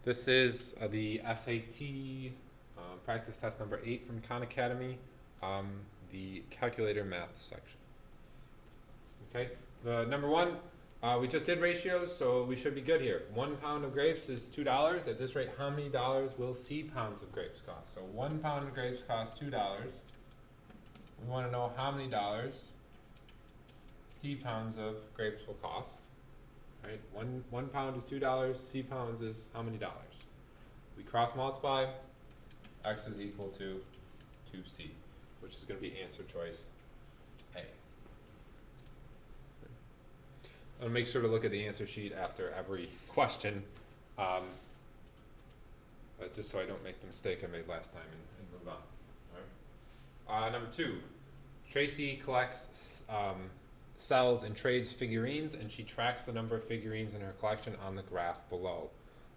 This is the SAT practice test number 8 from Khan Academy, the calculator math section. Okay, the number 1, we just did ratios, so we should be good here. 1 pound of grapes is $2. At this rate, how many dollars will C pounds of grapes cost? So 1 pound of grapes costs $2. We want to know how many dollars C pounds of grapes will cost. Right? One pound is $2. C pounds is how many dollars? We cross multiply. X is equal to 2C, which is going to be answer choice A. I'll make sure to look at the answer sheet after every question, just so I don't make the mistake I made last time and move on. All right. Number 2, Tracy collects sells and trades figurines, and she tracks the number of figurines in her collection on the graph below.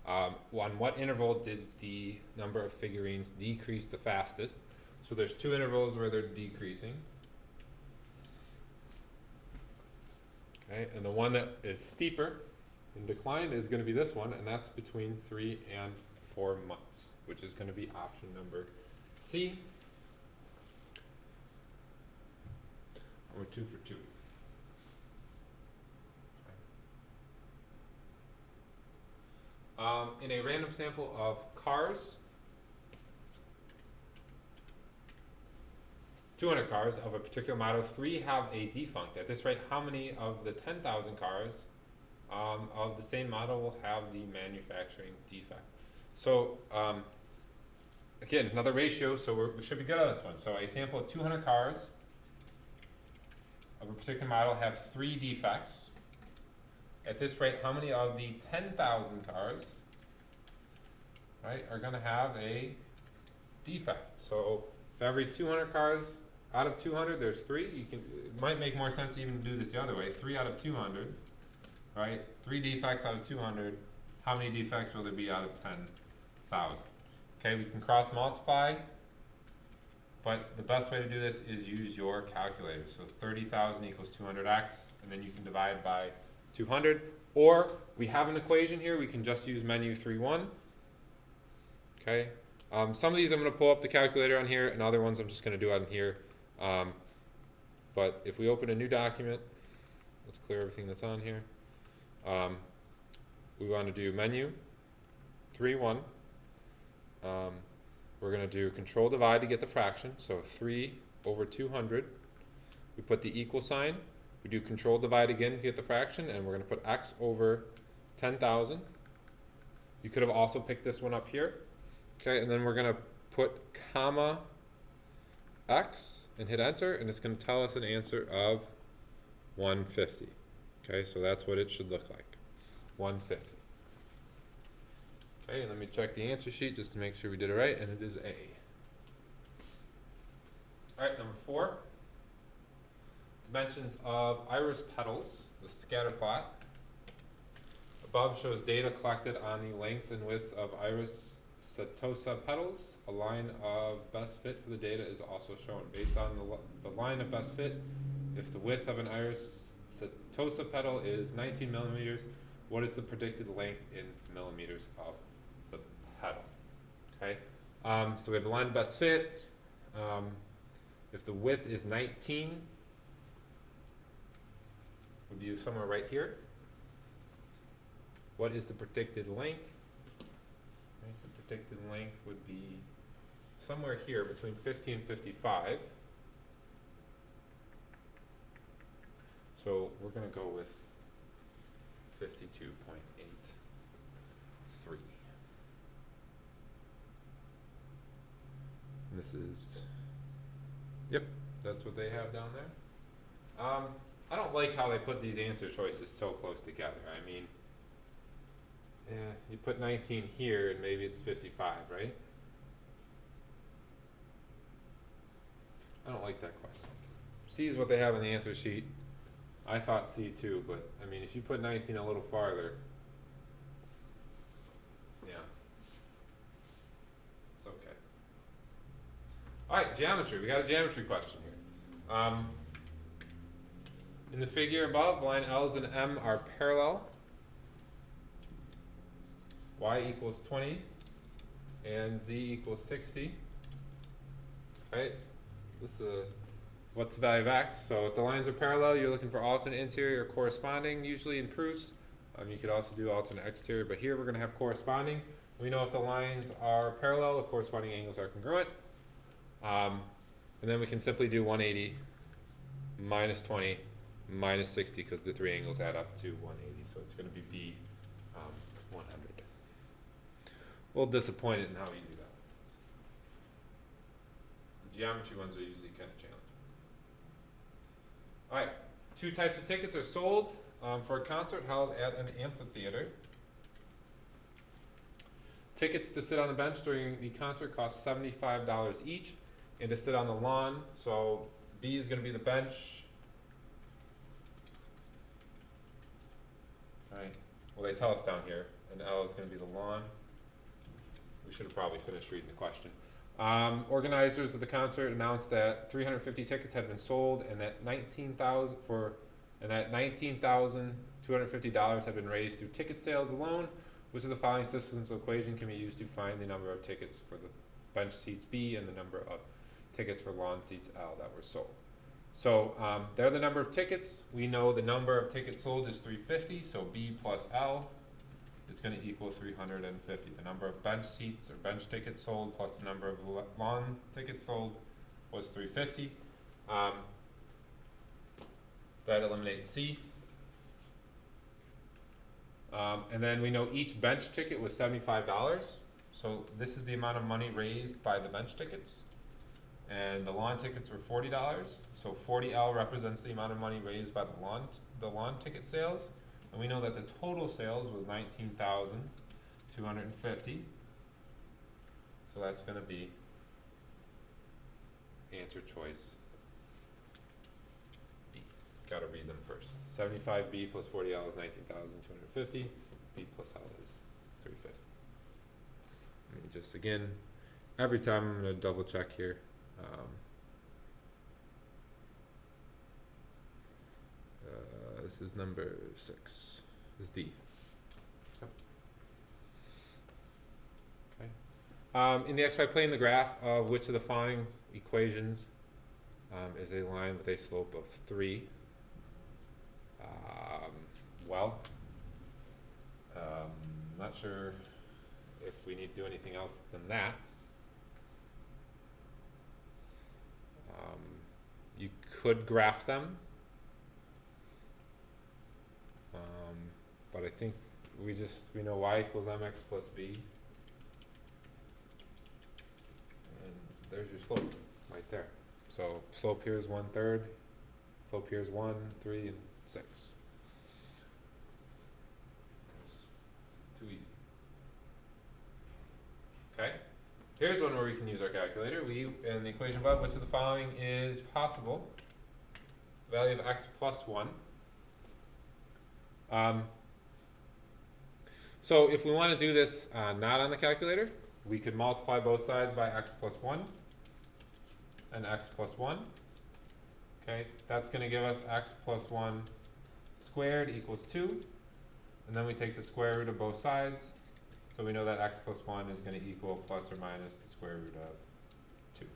On what interval did the number of figurines decrease the fastest? So there's 2 intervals where they're decreasing. Okay, and the one that is steeper in decline is going to be this one, and that's between 3 and 4 months, which is going to be option number C. And we're 2 for 2. In a random sample of cars, 200 cars of a particular model, 3 have a defunct. At this rate, how many of the 10,000 cars of the same model will have the manufacturing defect? So again, another ratio, so we should be good on this one. So a sample of 200 cars of a particular model have 3 defects. At this rate, how many of the 10,000 cars, right, are going to have a defect? So if every 200 cars out of 200, there's 3. It might make more sense to even do this the other way. 3 out of 200, right? 3 defects out of 200. How many defects will there be out of 10,000? Okay, we can cross multiply, but the best way to do this is use your calculator. So 30,000 equals 200x, and then you can divide by 200, or we have an equation here, we can just use menu 3-1. Okay, some of these I'm going to pull up the calculator on here, and other ones I'm just going to do on here. But if we open a new document, let's clear everything that's on here. We want to do menu 3-1. We're going to do control divide to get the fraction, so 3 over 200. We put the equal sign. We do control divide again to get the fraction, and we're going to put x over 10,000. You could have also picked this one up here. Okay, and then we're going to put comma x and hit enter, and it's going to tell us an answer of 150. Okay, so that's what it should look like, 150. Okay, and let me check the answer sheet just to make sure we did it right, and it is A. All right, number 4. Dimensions of iris petals, the scatter plot. Above shows data collected on the lengths and widths of iris setosa petals. A line of best fit for the data is also shown. Based on the line of best fit, if the width of an iris setosa petal is 19 millimeters, what is the predicted length in millimeters of the petal? Okay, so we have the line of best fit. If the width is 19, would be somewhere right here. What is the predicted length? Right, the predicted length would be somewhere here between 50 and 55. So we're going to go with 52.83. And this is, yep, that's what they have down there. I don't like how they put these answer choices so close together. I mean, yeah, you put 19 here and maybe it's 55, right? I don't like that question. C is what they have on the answer sheet. I thought C too, but I mean, if you put 19 a little farther, yeah, it's okay. All right, geometry. We got a geometry question here. In the figure above, line L's and M are parallel. y equals 20 and z equals 60. Right? This is what's the value of x? So if the lines are parallel, you're looking for alternate interior or corresponding, usually in proofs. You could also do alternate exterior, but here we're going to have corresponding. We know if the lines are parallel, the corresponding angles are congruent. And then we can simply do 180 minus 20 minus 60 because the three angles add up to 180. So it's going to be B 100. A little disappointed in how easy that was. The geometry ones are usually kind of challenging. All right, two types of tickets are sold for a concert held at an amphitheater. Tickets to sit on the bench during the concert cost $75 each, and to sit on the lawn, so B is going to be the bench. Okay. Well, they tell us down here, and L is going to be the lawn. We should have probably finished reading the question. Organizers of the concert announced that 350 tickets had been sold, and that $19,250 had been raised through ticket sales alone. Which of the following systems of equation can be used to find the number of tickets for the bench seats B and the number of tickets for lawn seats L that were sold? So they're the number of tickets. We know the number of tickets sold is 350, so B plus L is going to equal 350. The number of bench seats or bench tickets sold plus the number of lawn tickets sold was 350. That eliminates C. And then we know each bench ticket was $75. So this is the amount of money raised by the bench tickets. And the lawn tickets were $40. So 40L represents the amount of money raised by the lawn ticket sales. And we know that the total sales was $19,250. So that's going to be answer choice B. Got to read them first. 75B plus 40L is 19,250. B plus L is 350. I mean, just again, every time I'm going to double check here. This is number 6. This is D. Okay. In the xy plane, the graph of which of the following equations is a line with a slope of 3? Not sure if we need to do anything else than that. You could graph them, but I think we know y equals mx plus b, and there's your slope right there. So slope here is 1/3, slope here is 1, 3, and 6. Too easy. Okay, here's one where we can use our calculator. In the equation above, which of the following is possible? The value of x plus 1. So if we want to do this not on the calculator, we could multiply both sides by x plus 1 and x plus 1. Okay, that's going to give us x plus 1 squared equals 2. And then we take the square root of both sides. So we know that x plus 1 is going to equal plus or minus the square root of 2.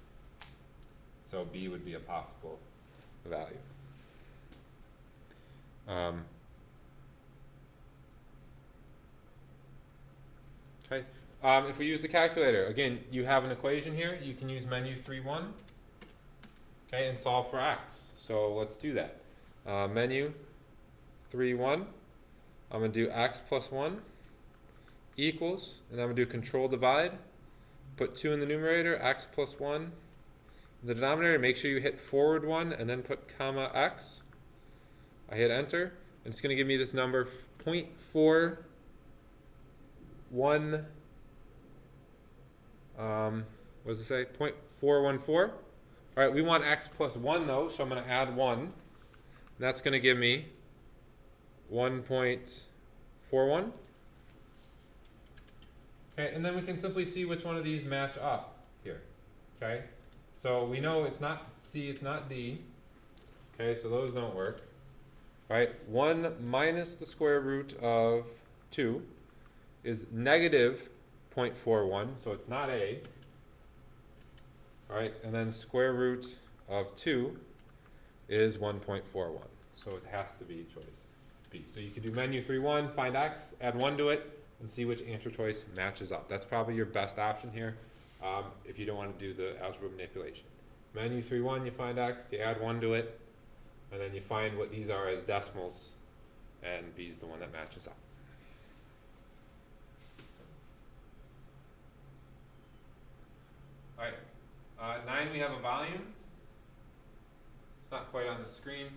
So B would be a possible value. Okay. If we use the calculator, again, you have an equation here. You can use menu 3-1, okay, and solve for x. So let's do that. Menu 3-1. I'm going to do x plus 1 equals, and then I'm going to do control divide. Put 2 in the numerator, x plus 1. In the denominator, make sure you hit forward 1 and then put comma x. I hit enter, and it's going to give me this number 0.41. What does it say? 0.414. All right, we want x plus 1 though, so I'm going to add 1. And that's going to give me 1.41. Okay, and then we can simply see which one of these match up here. Okay, so we know it's not C, it's not D. Okay, so those don't work. All right, 1 minus the square root of 2 is negative 0.41, so it's not A. All right, and then square root of 2 is 1.41. So it has to be choice B. So you can do menu 3-1, find X, add 1 to it, and see which answer choice matches up. That's probably your best option here if you don't want to do the algebra manipulation. Menu 3-1, you find X, you add 1 to it, and then you find what these are as decimals, and B is the one that matches up. All right, 9, we have a volume. It's not quite on the screen.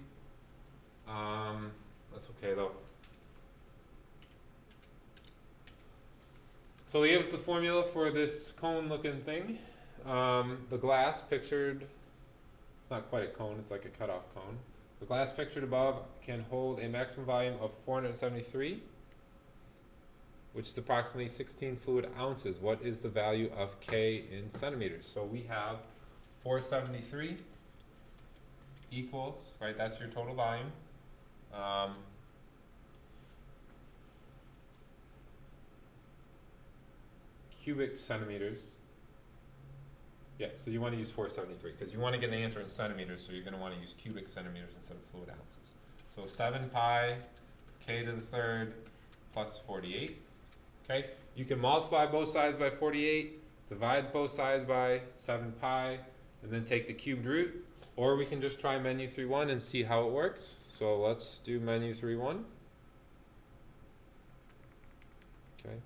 That's okay though. So they give us the formula for this cone-looking thing. The glass pictured, it's not quite a cone, it's like a cutoff cone. The glass pictured above can hold a maximum volume of 473, which is approximately 16 fluid ounces. What is the value of K in centimeters? So we have 473 equals, right, that's your total volume. Cubic centimeters. Yeah, so you want to use 473 because you want to get an answer in centimeters, so you're going to want to use cubic centimeters instead of fluid ounces. So 7 pi K to the third plus 48. Okay, you can multiply both sides by 48, divide both sides by 7 pi, and then take the cubed root, or we can just try menu 3-1 and see how it works. So let's do menu 3-1. Okay,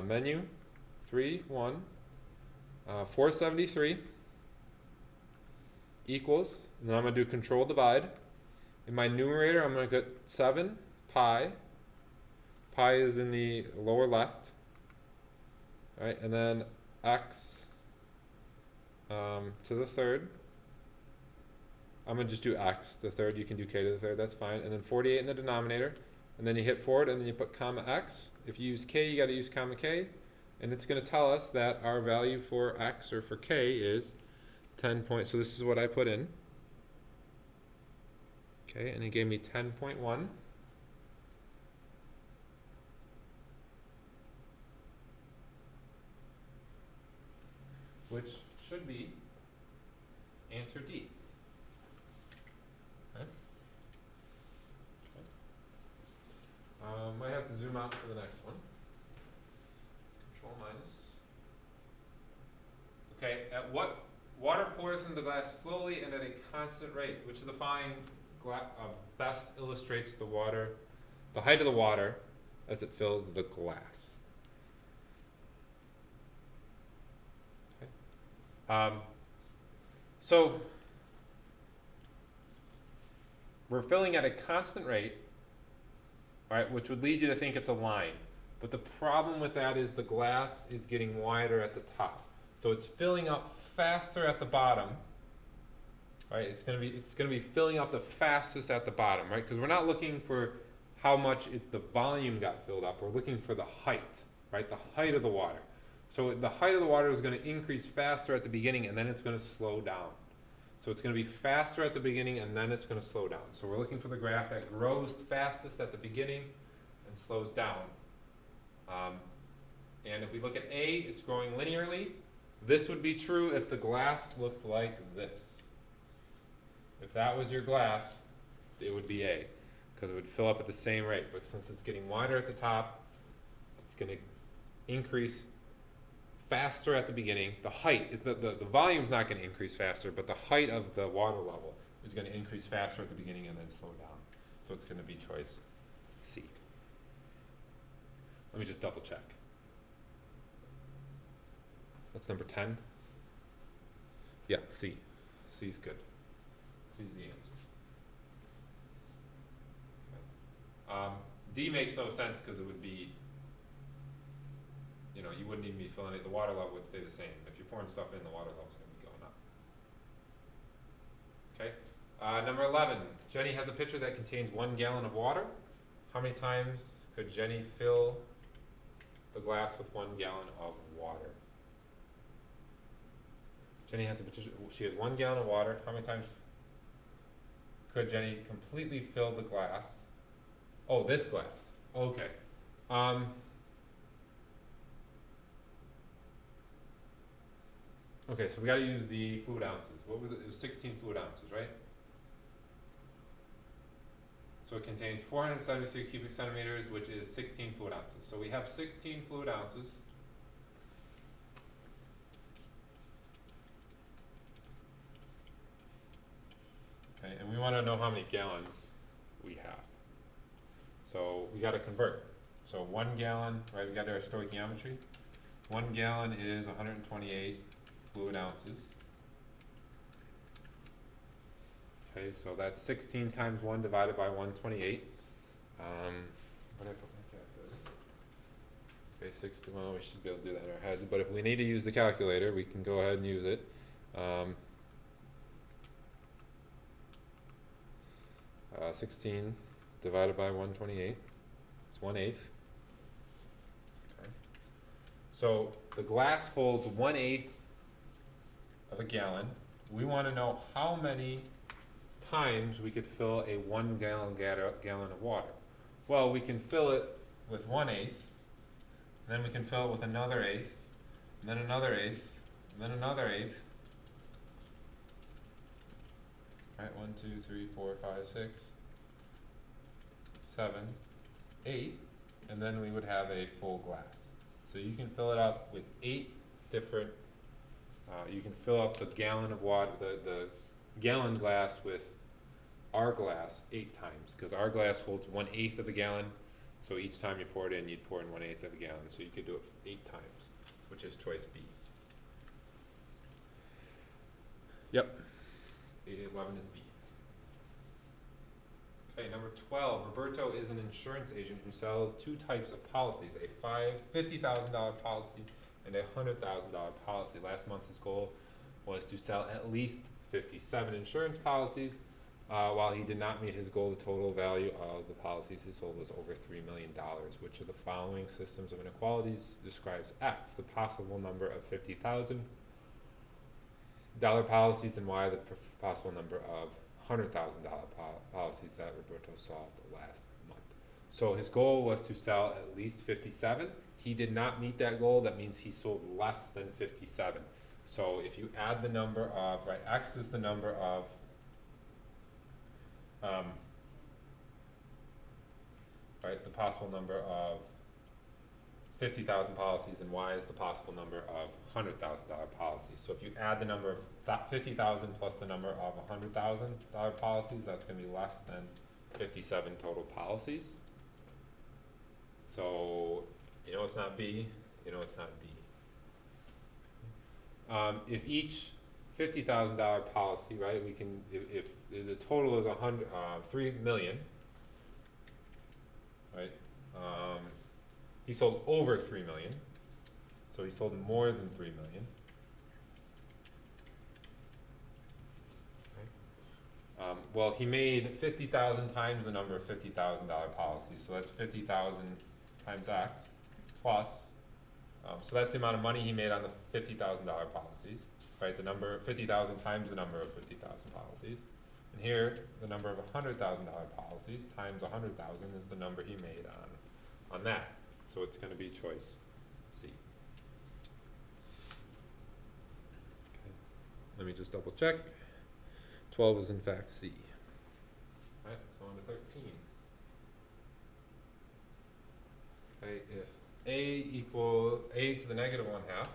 menu 3-1, 473 equals, and then I'm going to do control divide. In my numerator, I'm going to get 7 pi. Pi is in the lower left. All right, and then x to the third. I'm going to just do x to the third. You can do k to the third. That's fine. And then 48 in the denominator. And then you hit forward, and then you put comma x. If you use k, you got to use comma k. And it's going to tell us that our value for x or for k is 10 points. So this is what I put in. Okay, and it gave me 10.1. Which should be answer D. Okay. Might have to zoom out for the next one. Control minus. Okay, at what water pours into the glass slowly and at a constant rate, which of the following best illustrates the water, the height of the water as it fills the glass? Okay. So we're filling at a constant rate, right, which would lead you to think it's a line. But the problem with that is the glass is getting wider at the top. So it's filling up faster at the bottom, right? It's going to be filling up the fastest at the bottom, right? Because we're not looking for how much the volume got filled up. We're looking for the height, right? The height of the water. So the height of the water is going to increase faster at the beginning, and then it's going to slow down. So it's going to be faster at the beginning, and then it's going to slow down. So we're looking for the graph that grows fastest at the beginning and slows down. And if we look at A, it's growing linearly. This would be true if the glass looked like this. If that was your glass, it would be A, because it would fill up at the same rate. But since it's getting wider at the top, it's going to increase faster at the beginning. The height is the volume's not going to increase faster, but the height of the water level is going to increase faster at the beginning and then slow down. So it's going to be choice C. Let me just double check. That's number 10. Yeah, C. C's good. C's the answer. Okay. D makes no sense because it would be, you wouldn't even be filling it. The water level would stay the same. If you're pouring stuff in, the water level's going to be going up. Okay. Number 11. Jenny has a pitcher that contains 1 gallon of water. How many times could Jenny fill the glass with 1 gallon of water? Jenny has a pitcher. She has 1 gallon of water. How many times could Jenny completely fill the glass? Oh, this glass. Okay. Okay, so we got to use the fluid ounces. What was it? It was 16 fluid ounces, right? So it contains 473 cubic centimeters, which is 16 fluid ounces. So we have 16 fluid ounces. Okay, and we want to know how many gallons we have. So we got to convert. So 1 gallon, right? We got our stoichiometry. 1 gallon is 128 fluid ounces. Okay, so that's 16 times 1 divided by 128. What did I put my calculator? Okay, 60. Well, we should be able to do that in our heads. But if we need to use the calculator, we can go ahead and use it. 16 divided by 128 is 1/8. Okay. So the glass holds 1/8 of a gallon. We want to know how many times we could fill a 1 gallon of water. Well, we can fill it with 1/8, then we can fill it with another 1/8, and then another 1/8, and then another 1/8. Right, 1, 2, 3, 4, 5, 6, 7, 8, and then we would have a full glass. So you can fill it up with 8 different, you can fill up the gallon of water, the gallon glass with our glass 8 times, because our glass holds 1/8 of a gallon. So each time you pour it in, you'd pour in 1/8 of a gallon. So you could do it 8 times, which is choice B. Yep. 11 is B. Okay, number 12. Roberto is an insurance agent who sells 2 types of policies, a $50,000 policy and a $100,000 policy. Last month his goal was to sell at least 57 insurance policies. While he did not meet his goal, the total value of the policies he sold was over $3 million. Which of the following systems of inequalities describes X, the possible number of $50,000 policies, and Y, the possible number of $100,000 policies that Roberto solved last month? So his goal was to sell at least 57. He did not meet that goal. That means he sold less than 57. So if you add the number of, right, X is the number of right, the possible number of 50,000 policies, and Y is the possible number of $100,000 policies. So if you add the number of 50,000 plus the number of $100,000 policies, that's going to be less than 57 total policies. So you know it's not B, you know it's not D. If each $50,000 policy, right, we can, if the total is 3 million, right, he sold over 3 million, so he sold more than 3 million. Right. Well, he made 50,000 times the number of $50,000 policies, so that's 50,000 times X plus, so that's the amount of money he made on the $50,000 policies. Right, the number 50,000 times the number of 50,000 policies, and here the number of $100,000 policies times 100,000 is the number he made on that. So it's going to be choice C. Okay. Let me just double check. 12 is in fact C. All right, let's go on to 13. Okay, if a to the negative 1/2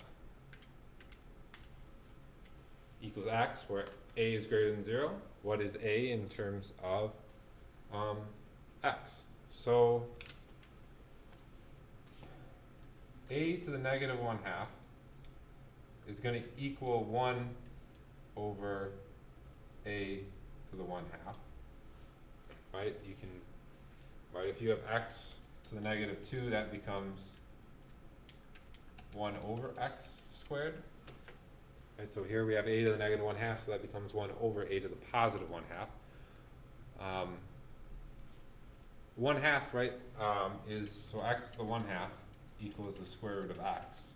equals X, where A is greater than 0, what is A in terms of X? So A to the negative 1/2 is going to equal 1 over A to the 1/2, right? You can, right, if you have X to the negative 2, that becomes 1 over X squared. Right, so here we have A to the negative 1/2, so that becomes 1 over A to the positive 1/2. 1/2, right, is, so X to the 1/2 equals the square root of X.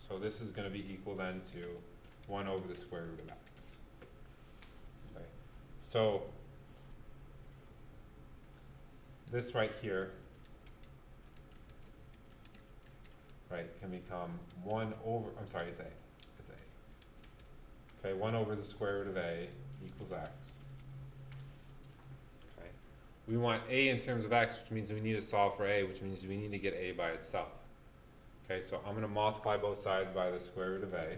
So this is going to be equal then to 1 over the square root of X. Okay. So this right here, right, can become 1 over, I'm sorry, it's A. It's A. Okay, 1 over the square root of a equals x. Okay, we want a in terms of x, which means we need to solve for a, which means we need to get a by itself. Okay, so I'm going to multiply both sides by the square root of a.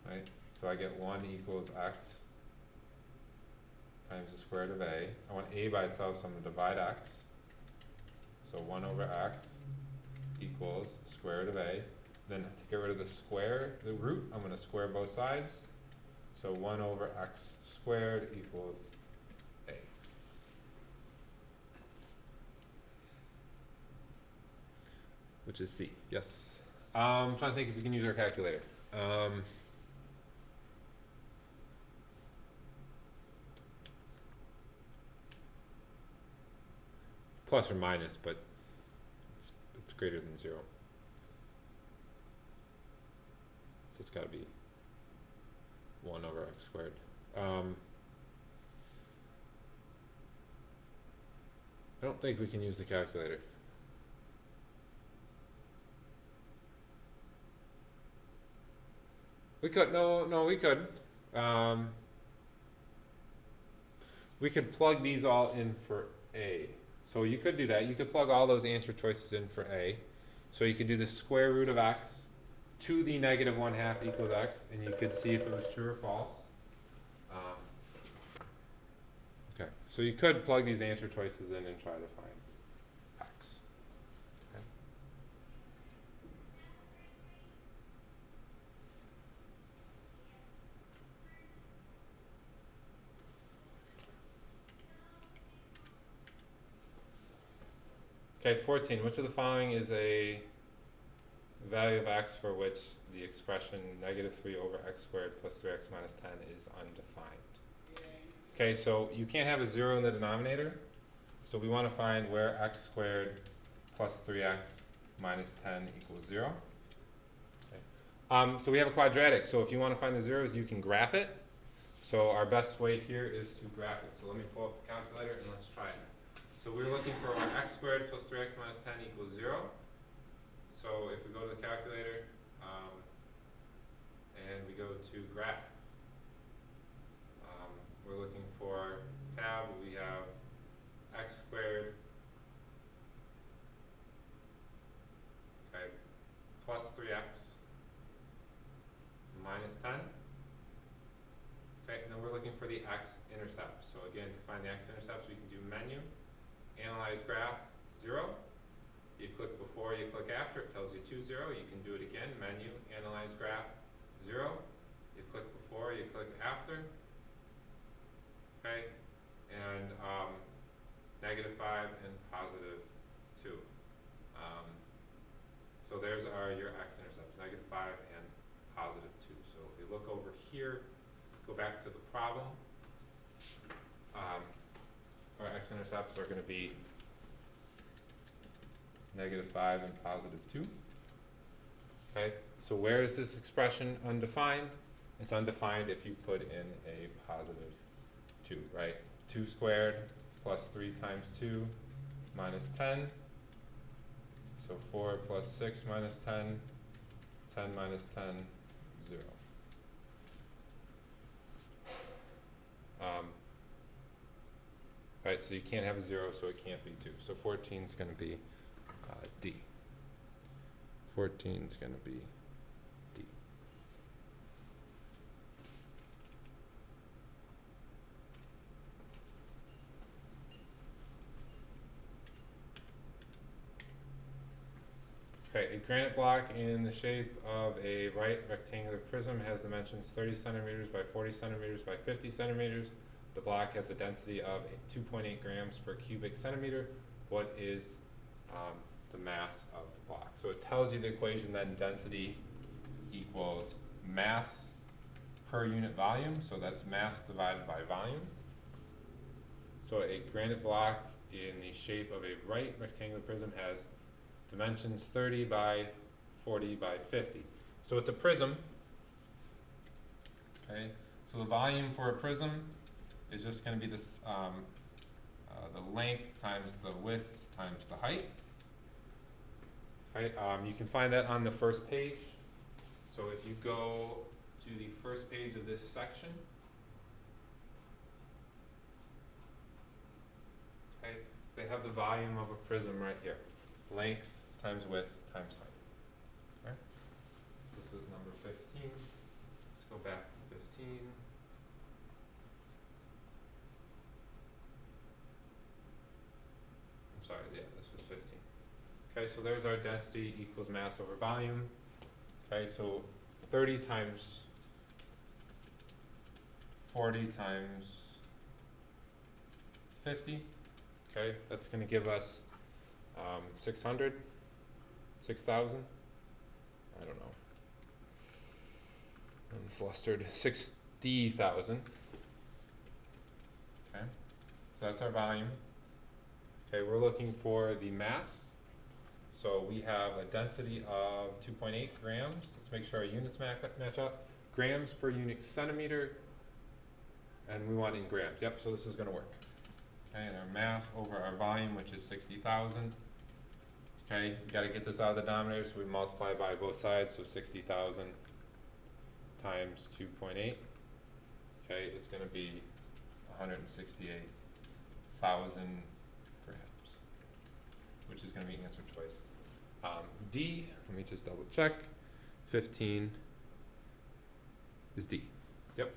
Right, so I get 1 equals x times the square root of a. I want a by itself, so I'm going to divide x. So 1 over x equals square root of a. Then to get rid of the root, I'm going to square both sides. So 1 over x squared equals a. Which is C, yes. I'm trying to think if we can use our calculator. Plus or minus, but it's greater than 0. So it's got to be 1 over x squared. I don't think we can use the calculator. We could, no, we could. We could plug these all in for a. So you could do that. You could plug all those answer choices in for a. So you could do the square root of x to the negative 1/2 equals x, and you could see if it was true or false. Okay, so you could plug these answer choices in and try to find x. Okay, 14. Which of the following is a value of x for which the expression negative 3 over x squared plus 3x minus 10 is undefined? Okay, so you can't have a 0 in the denominator, so we want to find where x squared plus 3x minus 10 equals 0. Okay. So we have a quadratic, so if you want to find the zeros, you can graph it. So our best way here is to graph it. So let me pull up the calculator and let's try it. So we're looking for our x squared plus 3x minus 10 equals 0. So if we go to the calculator and we go to graph, we're looking for tab, we have x squared, okay, plus 3x minus 10. Okay, and then we're looking for the x-intercept. So again, to find the x-intercepts, we can do menu, analyze graph, 0. You click before, you click after, it tells you 2, 0. You can do it again, menu, analyze graph, 0. You click before, you click after. Okay, and negative 5 and positive 2. So there's your x-intercepts, negative 5 and positive 2. So if we look over here, go back to the problem, our x-intercepts are going to be negative 5 and positive 2. Okay, so where is this expression undefined? It's undefined if you put in a positive 2, right? 2 squared plus 3 times 2 minus 10. So 4 plus 6 minus 10, 10 minus 10, 0. Right, so you can't have a 0, so it can't be 2. So 14 is going to be D. 14 is going to be D. Okay, a granite block in the shape of a right rectangular prism has dimensions 30 centimeters by 40 centimeters by 50 centimeters. The block has a density of 2.8 grams per cubic centimeter. What is the mass of the block? So it tells you the equation that density equals mass per unit volume. So that's mass divided by volume. So a granite block in the shape of a right rectangular prism has dimensions 30 by 40 by 50. So it's a prism. Okay. So the volume for a prism is just going to be this, the length times the width times the height. Right, you can find that on the first page. So if you go to the first page of this section, okay, they have the volume of a prism right here. Length times width times height. Okay? This is number 15. Let's go back to 15. I'm sorry, yeah, this was 15. Okay, so there's our density equals mass over volume. Okay, so 30 times 40 times 50. Okay, that's going to give us 600, 6,000. I don't know. I'm flustered. 60,000. Okay, so that's our volume. Okay, we're looking for the mass. So we have a density of 2.8 grams. Let's make sure our units match up. Grams per unit centimeter, and we want it in grams. Yep, so this is going to work. Okay, and our mass over our volume, which is 60,000. Okay, you got to get this out of the denominator, so we multiply by both sides. So 60,000 times 2.8. Okay, it's going to be 168,000 grams, which is going to be answered twice. D, let me just double check. 15 is D. Yep.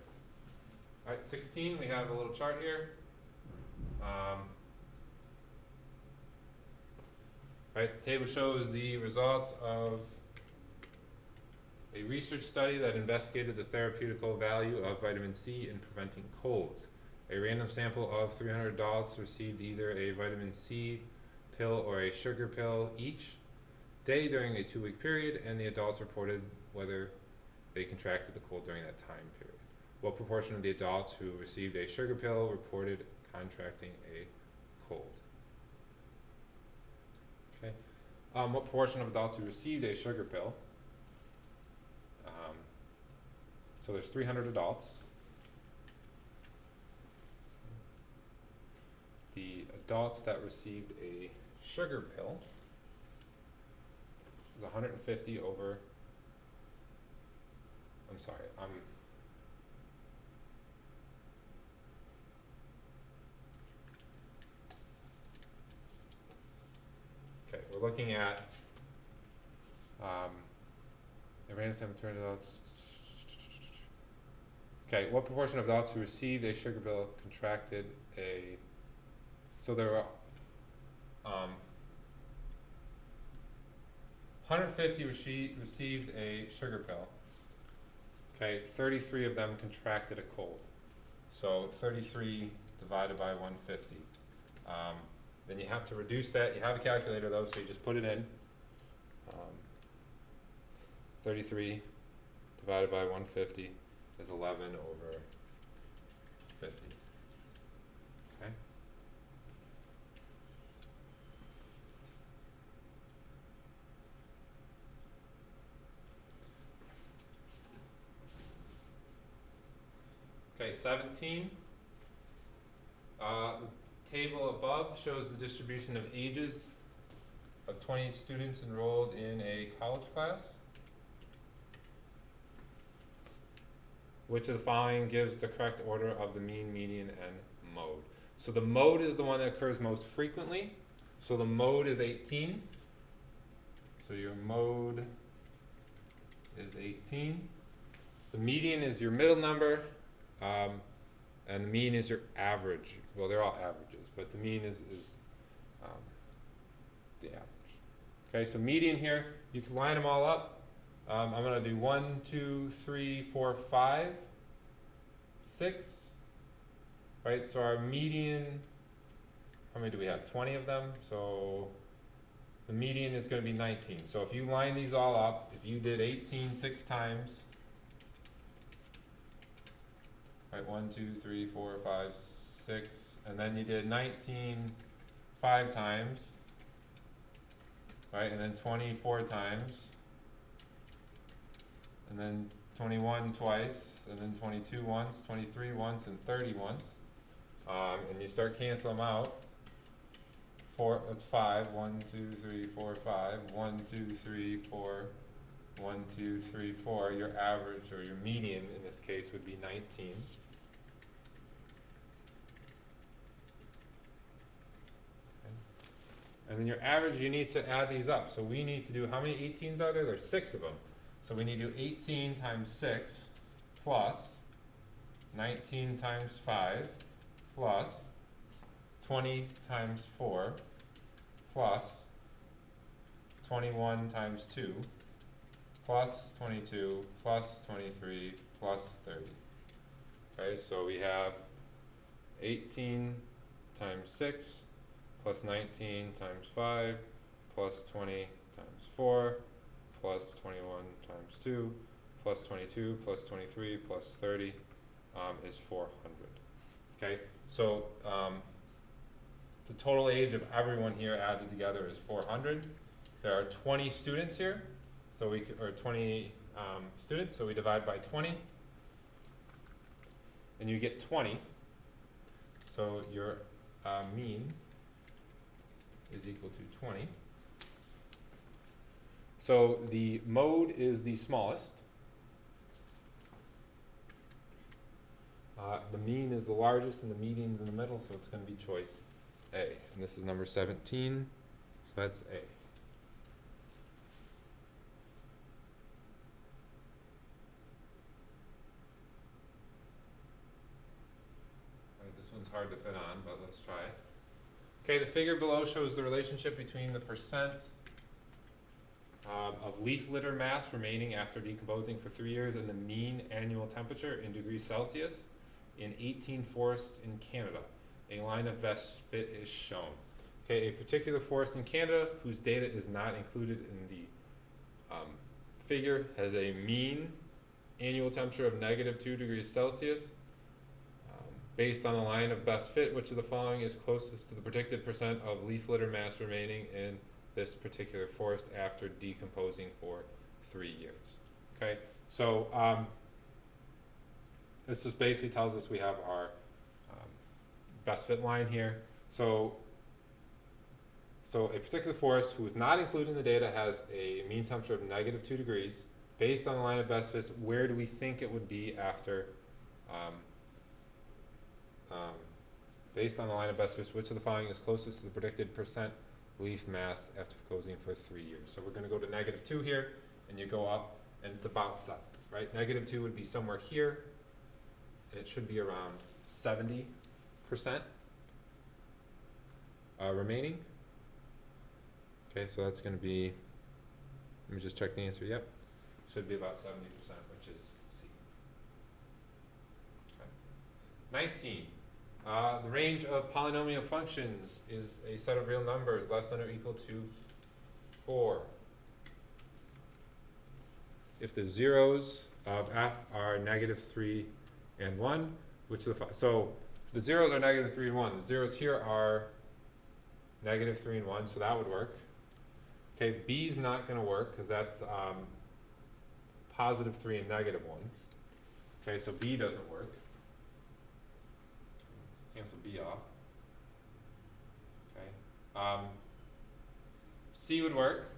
All right, 16, we have a little chart here. Right, the table shows the results of a research study that investigated the therapeutical value of vitamin C in preventing colds. A random sample of 300 adults received either a vitamin C pill or a sugar pill each day during a 2-week period, and the adults reported whether they contracted the cold during that time period. What proportion of the adults who received a sugar pill reported contracting a cold? Okay. What proportion of adults who received a sugar pill? So there's 300 adults. The adults that received a sugar pill is 150 over, I'm sorry, okay, we're looking at a random sample of 300 adults. Okay, what proportion of adults who received a sugar pill contracted a, so there were 150 received a sugar pill. Okay, 33 of them contracted a cold. So 33 divided by 150. Then you have to reduce that. You have a calculator though, so you just put it in. 33 divided by 150 is 11 over 50. Okay. Okay, 17. The table above shows the distribution of ages of 20 students enrolled in a college class. Which of the following gives the correct order of the mean, median, and mode? So the mode is the one that occurs most frequently. So the mode is 18. So your mode is 18. The median is your middle number, and the mean is your average. Well, they're all averages, but the mean is the average. Okay, so median here, you can line them all up. I'm going to do 1, 2, 3, 4, 5, 6. Right, so our median, how many do we have? 20 of them. So the median is going to be 19. So if you line these all up, if you did 18 6 times, right, 1, 2, 3, 4, 5, 6, and then you did 19 5 times, right, and then 24 times. And then 21 twice, and then 22 once, 23 once, and 30 once. And you start canceling them out. 4, that's 5, 1, 2, 3, 4, 5, 1, 2, 3, 4, 1, 2, 3, 4. Your average, or your median in this case, would be 19. And then your average, you need to add these up. So we need to do, how many 18s are there? There's 6 of them. So we need to do 18 times 6 plus 19 times 5 plus 20 times 4 plus 21 times 2 plus 22 plus 23 plus 30. Okay, so we have 18 times 6 plus 19 times 5 plus 20 times 4 plus 21 times 2 plus 22 plus 23 plus 30 is 400. Okay, so the total age of everyone here added together is 400. There are 20 students here, so we or 20 students, so we divide by 20, and you get 20. So your mean is equal to 20. So the mode is the smallest. The mean is the largest, and the median's in the middle, so it's going to be choice A. And this is number 17, so that's A. This one's hard to fit on, but let's try it. Okay, the figure below shows the relationship between the percent of leaf litter mass remaining after decomposing for 3 years and the mean annual temperature in degrees Celsius in 18 forests in Canada. A line of best fit is shown. Okay, a particular forest in Canada whose data is not included in the figure has a mean annual temperature of -2 degrees Celsius. Based on the line of best fit, which of the following is closest to the predicted percent of leaf litter mass remaining in this particular forest after decomposing for 3 years? Okay, so this just basically tells us we have our best fit line here. So a particular forest who is not included in the data has a mean temperature of -2 degrees. Based on the line of best fit, where do we think it would be after based on the line of best fit, which of the following is closest to the predicted percent leaf mass after decomposing for 3 years? So we're going to go to -2 here, and you go up, and it's about 7, right? -2 would be somewhere here, and it should be around 70% remaining. Okay, so that's going to be, let me just check the answer, yep. Should be about 70%, which is C. Okay. 19. The range of polynomial functions is a set of real numbers less than or equal to 4. If the zeros of f are -3 and 1, which of the so the zeros are -3 and 1. The zeros here are -3 and 1, so that would work. Okay, B is not going to work because that's +3 and -1. Okay, so B doesn't work. Cancel B off. Okay. C would work.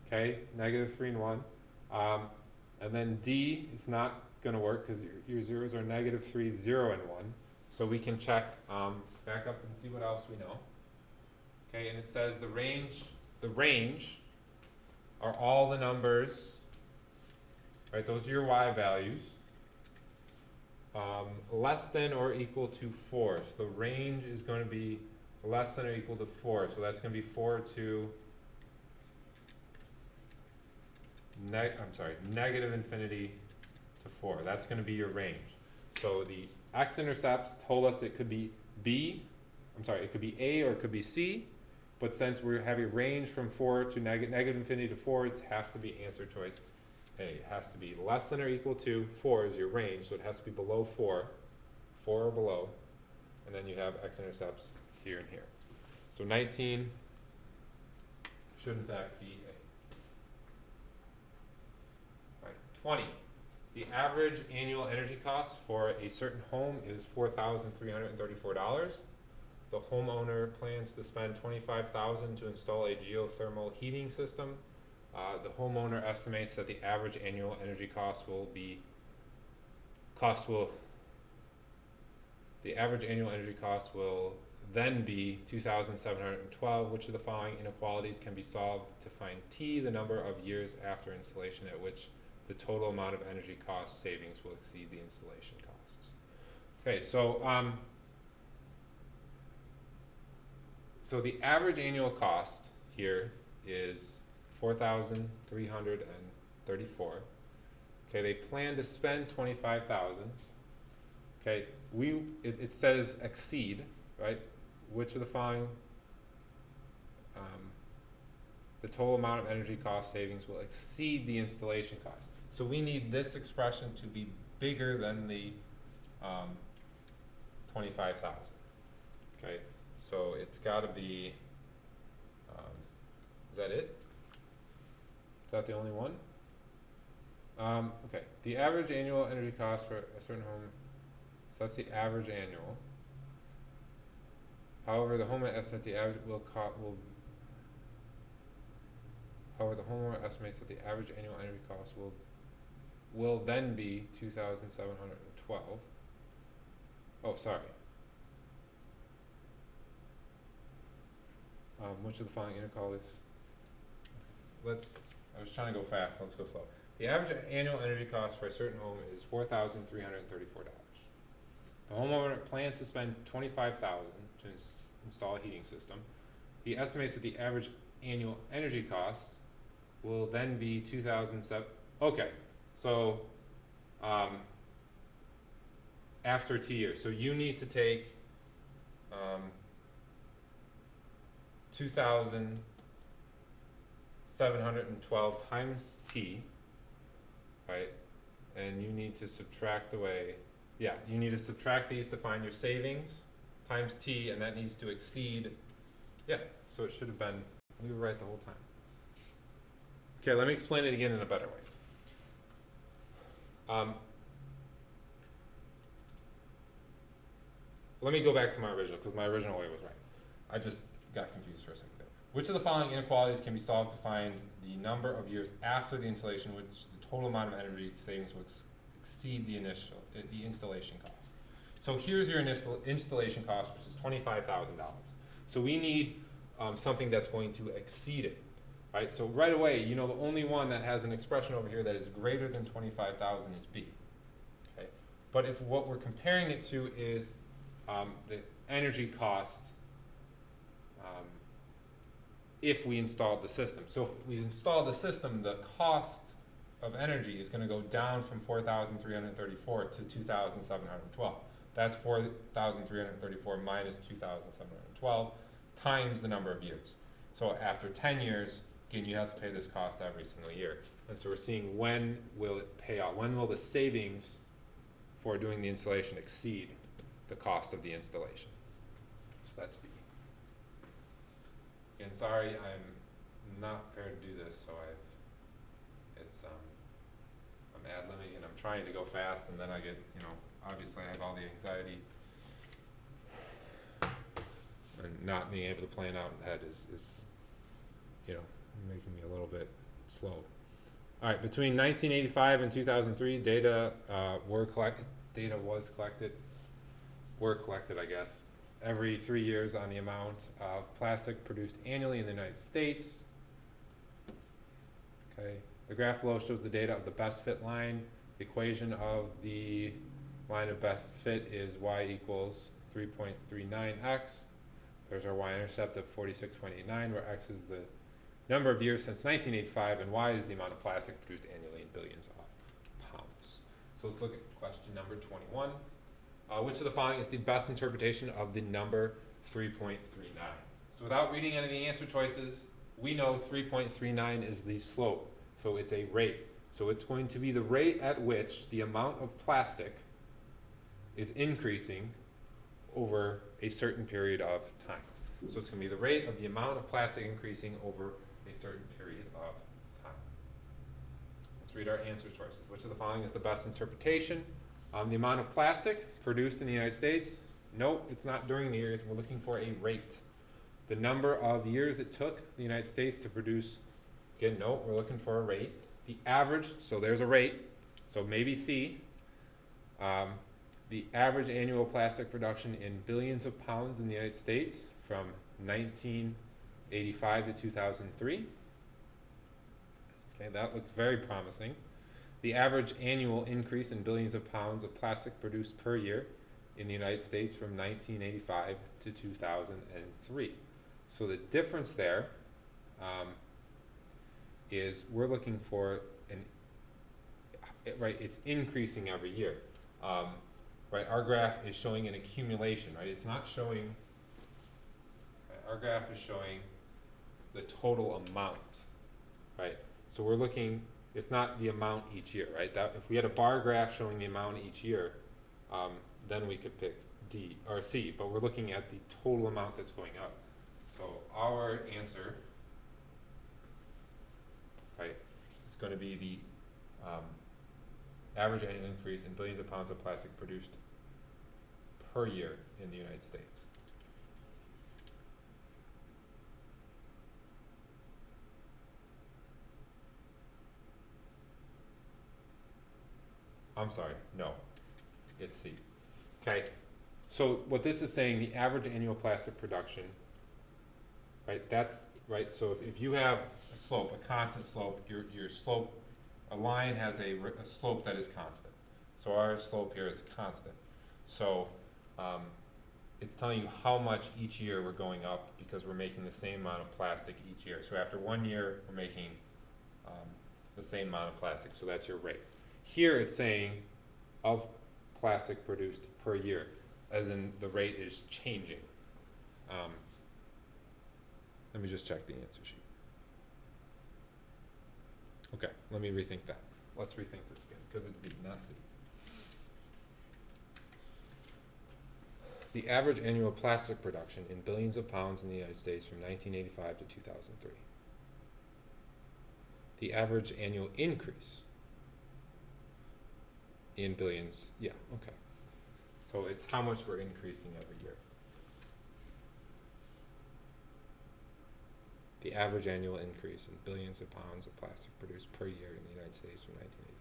Okay, -3 and 1. And then D is not going to work because your zeros are -3, 0, and 1. So we can check back up and see what else we know. Okay, and it says the range are all the numbers, right? Those are your y values. Less than or equal to 4. So the range is going to be less than or equal to 4. So that's going to be 4 to -infinity to 4. That's going to be your range. So the X-intercepts told us it could be it could be A or it could be C. But since we have a range from 4 to negative infinity to 4, it has to be answer choice A. It has to be less than or equal to 4 is your range, so it has to be below 4 or below, and then you have X-intercepts here and here. So 19 should in fact be A. All right, 20. The average annual energy cost for a certain home is $4,334. the homeowner plans to spend $25,000 to install a geothermal heating system. The homeowner estimates that the average annual energy cost will then be 2,712. Which of the following inequalities can be solved to find T, the number of years after installation at which the total amount of energy cost savings will exceed the installation costs? Okay, so the average annual cost here is 4,334. Okay, they plan to spend 25,000. Okay, it says exceed, right? Which of the following, the total amount of energy cost savings will exceed the installation cost. So we need this expression to be bigger than the 25,000. Okay, so it's got to be. Is that it? Is that the only one? Okay, the average annual energy cost for a certain home. So that's the average annual. However, the homeowner estimates the average However, the homeowner estimates that the average annual energy cost will then be 2,712. Oh, sorry. Which of the following inequalities? I was trying to go fast. Let's go slow. The average annual energy cost for a certain home is $4,334. The homeowner plans to spend $25,000 to install a heating system. He estimates that the average annual energy cost will then be 2,007. Okay, so after T years, so you need to take 2,712 times T, right? And you need to subtract away. Yeah, you need to subtract these to find your savings times T, and that needs to exceed. Yeah, so it should have been, we were right the whole time. Okay, let me explain it again in a better way. Let me go back to my original, because my original way was right. I just got confused for a second there. Which of the following inequalities can be solved to find the number of years after the installation which the total amount of energy savings will exceed the installation cost? So here's your installation cost, which is $25,000. So we need something that's going to exceed it, right? So right away, you know, the only one that has an expression over here that is greater than 25,000 is B. Okay, but if what we're comparing it to is the energy cost if we installed the system. So if we installed the system, the cost of energy is going to go down from 4,334 to 2,712. That's 4,334 minus 2,712 times the number of years. So after 10 years, again, you have to pay this cost every single year. And so we're seeing when will it pay out? When will the savings for doing the installation exceed the cost of the installation? So that's B. Again, sorry, I'm not prepared to do this, so I'm ad-libbing and I'm trying to go fast, and then I get, obviously I have all the anxiety, and not being able to plan out in the head is making me a little bit slow. All right, between 1985 and 2003, data was collected, I guess, every 3 years on the amount of plastic produced annually in the United States. Okay, the graph below shows the data of the best fit line. The equation of the line of best fit is y equals 3.39x. There's our y-intercept of 46.89, where x is the number of years since 1985, and y is the amount of plastic produced annually in billions of pounds. So let's look at question number 21. Which of the following is the best interpretation of the number 3.39? So without reading any of the answer choices, we know 3.39 is the slope. So it's a rate. So it's going to be the rate at which the amount of plastic is increasing over a certain period of time. So it's going to be the rate of the amount of plastic increasing over a certain period of time. Let's read our answer choices. Which of the following is the best interpretation? The amount of plastic produced in the United States Nope, it's not during the year. We're looking for a rate. The number of years it took the United States to produce, again, no, we're looking for a rate. The average, so there's a rate, so maybe C. The average annual plastic production in billions of pounds in the United States from 1985 to 2003. Okay, that looks very promising. The average annual increase in billions of pounds of plastic produced per year in the United States from 1985 to 2003. So the difference there is we're looking for right, it's increasing every year. Right, our graph is showing an accumulation, right? It's not showing, right, our graph is showing the total amount, right? So we're looking, it's not the amount each year, right? That if we had a bar graph showing the amount each year, then we could pick D or C, but we're looking at the total amount that's going up. So our answer, right, is going to be the average annual increase in billions of pounds of plastic produced per year in the United States. I'm sorry, no, it's C. Okay, so what this is saying, the average annual plastic production, right, that's, right, so if you have a slope, a constant slope, your slope, a line has a slope that is constant. So our slope here is constant. So it's telling you how much each year we're going up because we're making the same amount of plastic each year. So after 1 year, we're making the same amount of plastic, so that's your rate. Here it's saying of plastic produced per year, as in the rate is changing. Let me just check the answer sheet. Okay, let me rethink that. Let's rethink this again, because it's D, not C. The average annual plastic production in billions of pounds in the United States from 1985 to 2003. The average annual increase in billions, yeah, okay. So it's how much we're increasing every year. The average annual increase in billions of pounds of plastic produced per year in the United States from 1980.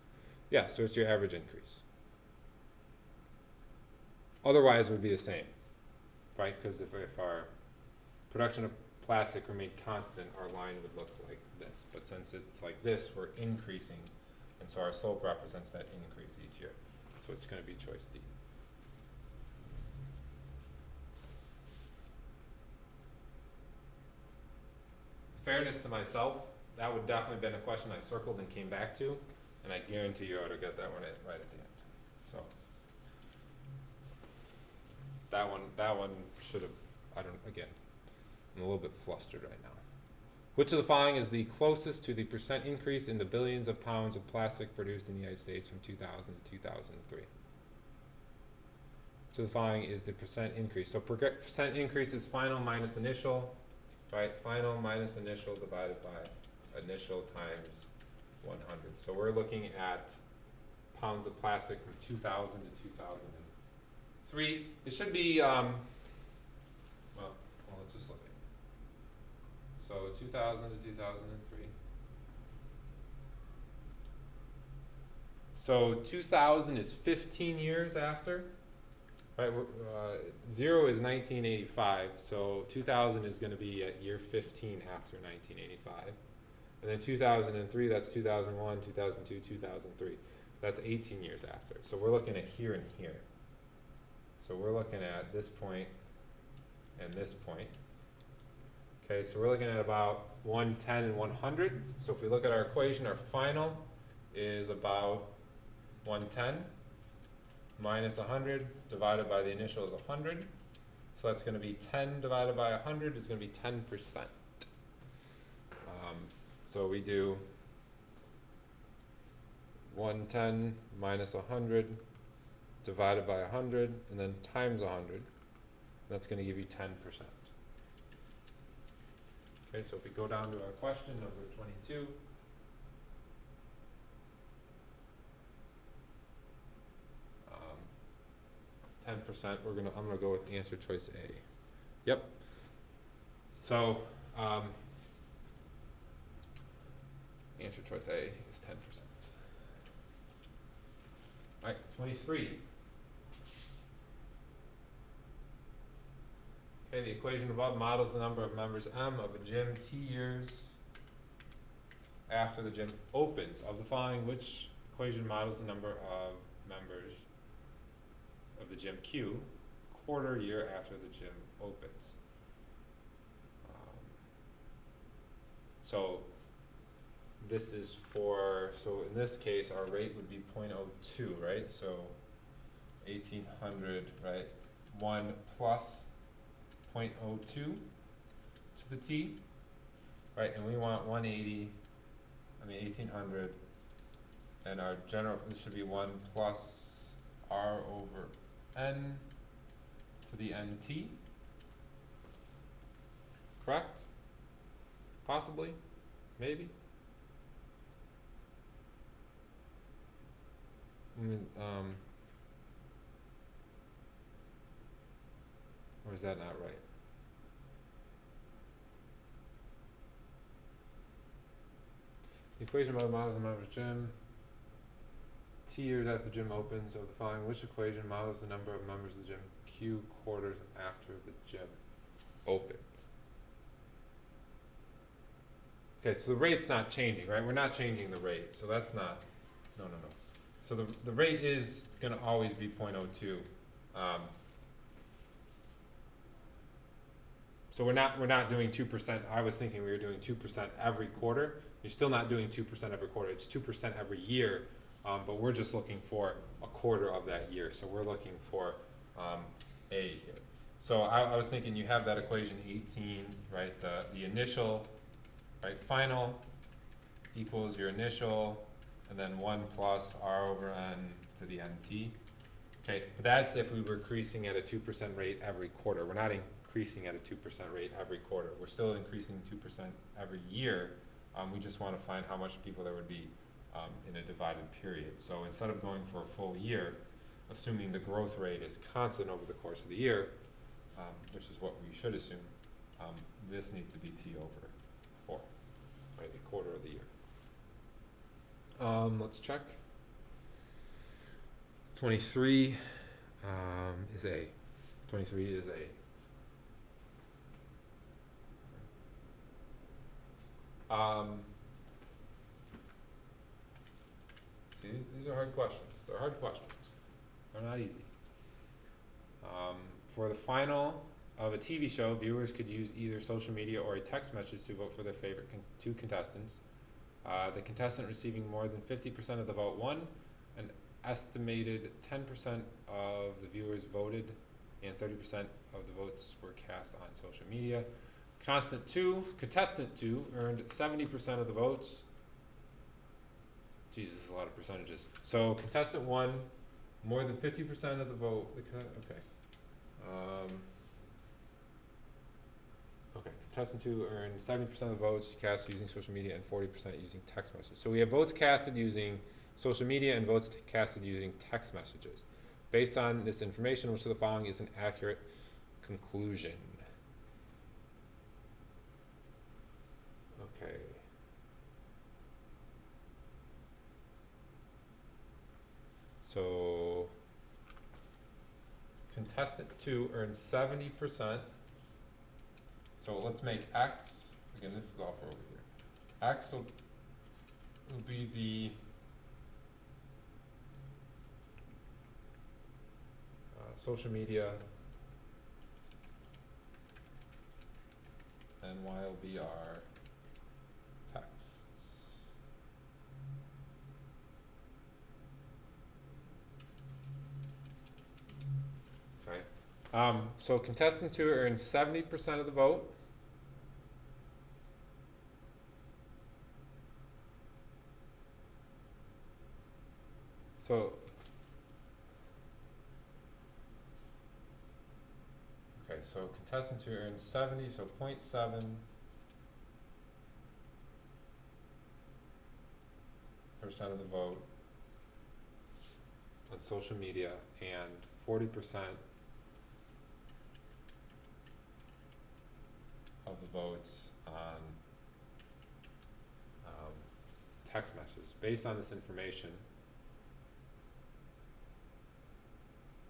Yeah, so it's your average increase. Otherwise, it would be the same, right? Because if our production of plastic remained constant, our line would look like this. But since it's like this, we're increasing, and so our slope represents that increase each year. So it's going to be choice D. Fairness to myself, that would definitely have been a question I circled and came back to, and I guarantee you I would have got that one right at the end. So that one should have, I'm a little bit flustered right now. Which of the following is the closest to the percent increase in the billions of pounds of plastic produced in the United States from 2000 to 2003? Which of the following is the percent increase? So percent increase is final minus initial, right? Final minus initial divided by initial times 100. So we're looking at pounds of plastic from 2000 to 2003. It should be, well, let's just look at it. So 2000 to 2003. So 2000 is 15 years after, right? 0 is 1985, so 2000 is going to be at year 15 after 1985. And then 2003, that's 2001, 2002, 2003. That's 18 years after. So we're looking at here and here. So we're looking at this point and this point. Okay, so we're looking at about 110 and 100. So if we look at our equation, our final is about 110 minus 100 divided by the initial is 100. So that's going to be 10 divided by 100 is going to be 10%. So we do 110 minus 100 divided by 100 and then times 100. That's going to give you 10%. Okay, so if we go down to our question, number 22. 10%. I'm gonna go with answer choice A. Yep. So answer choice A is 10%. All right, 23. Okay, the equation above models the number of members M of a gym T years after the gym opens. Of the following, which equation models the number of members of the gym Q quarter year after the gym opens? So this is so in this case, our rate would be 0.02, right? So 1800, right? 1 plus 0.02 to the T, right? And we want 1800, and our general, this should be 1 plus R over N to the NT, correct? Possibly, maybe. Or is that not right? The equation model models the number of gym T years after the gym opens. Of the following, which equation models the number of members of the gym Q quarters after the gym opens? Okay, so the rate's not changing, right? We're not changing the rate, so that's not, no. So the rate is gonna always be 0.02. So we're not doing 2%. I was thinking we were doing 2% every quarter. You're still not doing 2% every quarter. It's 2% every year, but we're just looking for a quarter of that year. So we're looking for A here. So I was thinking you have that equation 18, right? The initial, right? Final equals your initial, and then 1 plus R over N to the NT. Okay, but that's if we were increasing at a 2% rate every quarter. We're not increasing at a 2% rate every quarter. We're still increasing 2% every year. We just want to find how much people there would be in a divided period. So instead of going for a full year, assuming the growth rate is constant over the course of the year, which is what we should assume, this needs to be T over 4, right, a quarter of the year. Let's check. 23 is A. 23 is A. See, these are hard questions. They're hard questions. They're not easy. For the final of a TV show, viewers could use either social media or a text message to vote for their favorite two contestants. The contestant receiving more than 50% of the vote won. An estimated 10% of the viewers voted, and 30% of the votes were cast on social media. Contestant 2 earned 70% of the votes. Jesus, a lot of percentages. So contestant 1, more than 50% of the vote. Okay. Okay, contestant 2 earned 70% of the votes cast using social media and 40% using text messages. So we have votes casted using social media and votes casted using text messages. Based on this information, which of the following is an accurate conclusion? Okay. So contestant 2 earned 70%. So let's make X, again this is all for over here. X will be the social media, and Y will be our texts. Okay. So contestant 2 earns 70% of the vote. So okay, so contestant 2 earns 70, so 0.7% of the vote on social media and 40% of the votes on text messages. Based on this information,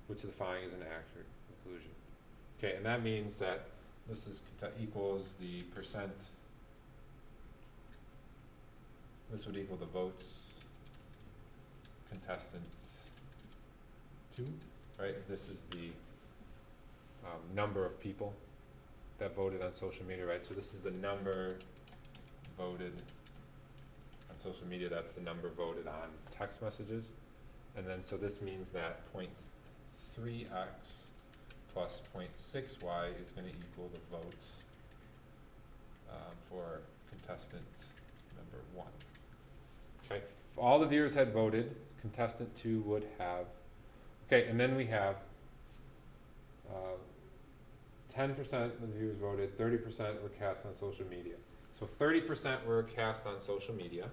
which the following is an accurate conclusion. Okay, and that means that this is equals the percent. This would equal the votes contestants 2, right? This is the number of people that voted on social media, right? So this is the number voted on social media. That's the number voted on text messages. And then, so this means that 0.3x plus 0.6y is going to equal the votes for contestant number 1. Okay, if all the viewers had voted, contestant 2 would have, okay, and then we have 10% of the viewers voted, 30% were cast on social media. So 30% were cast on social media.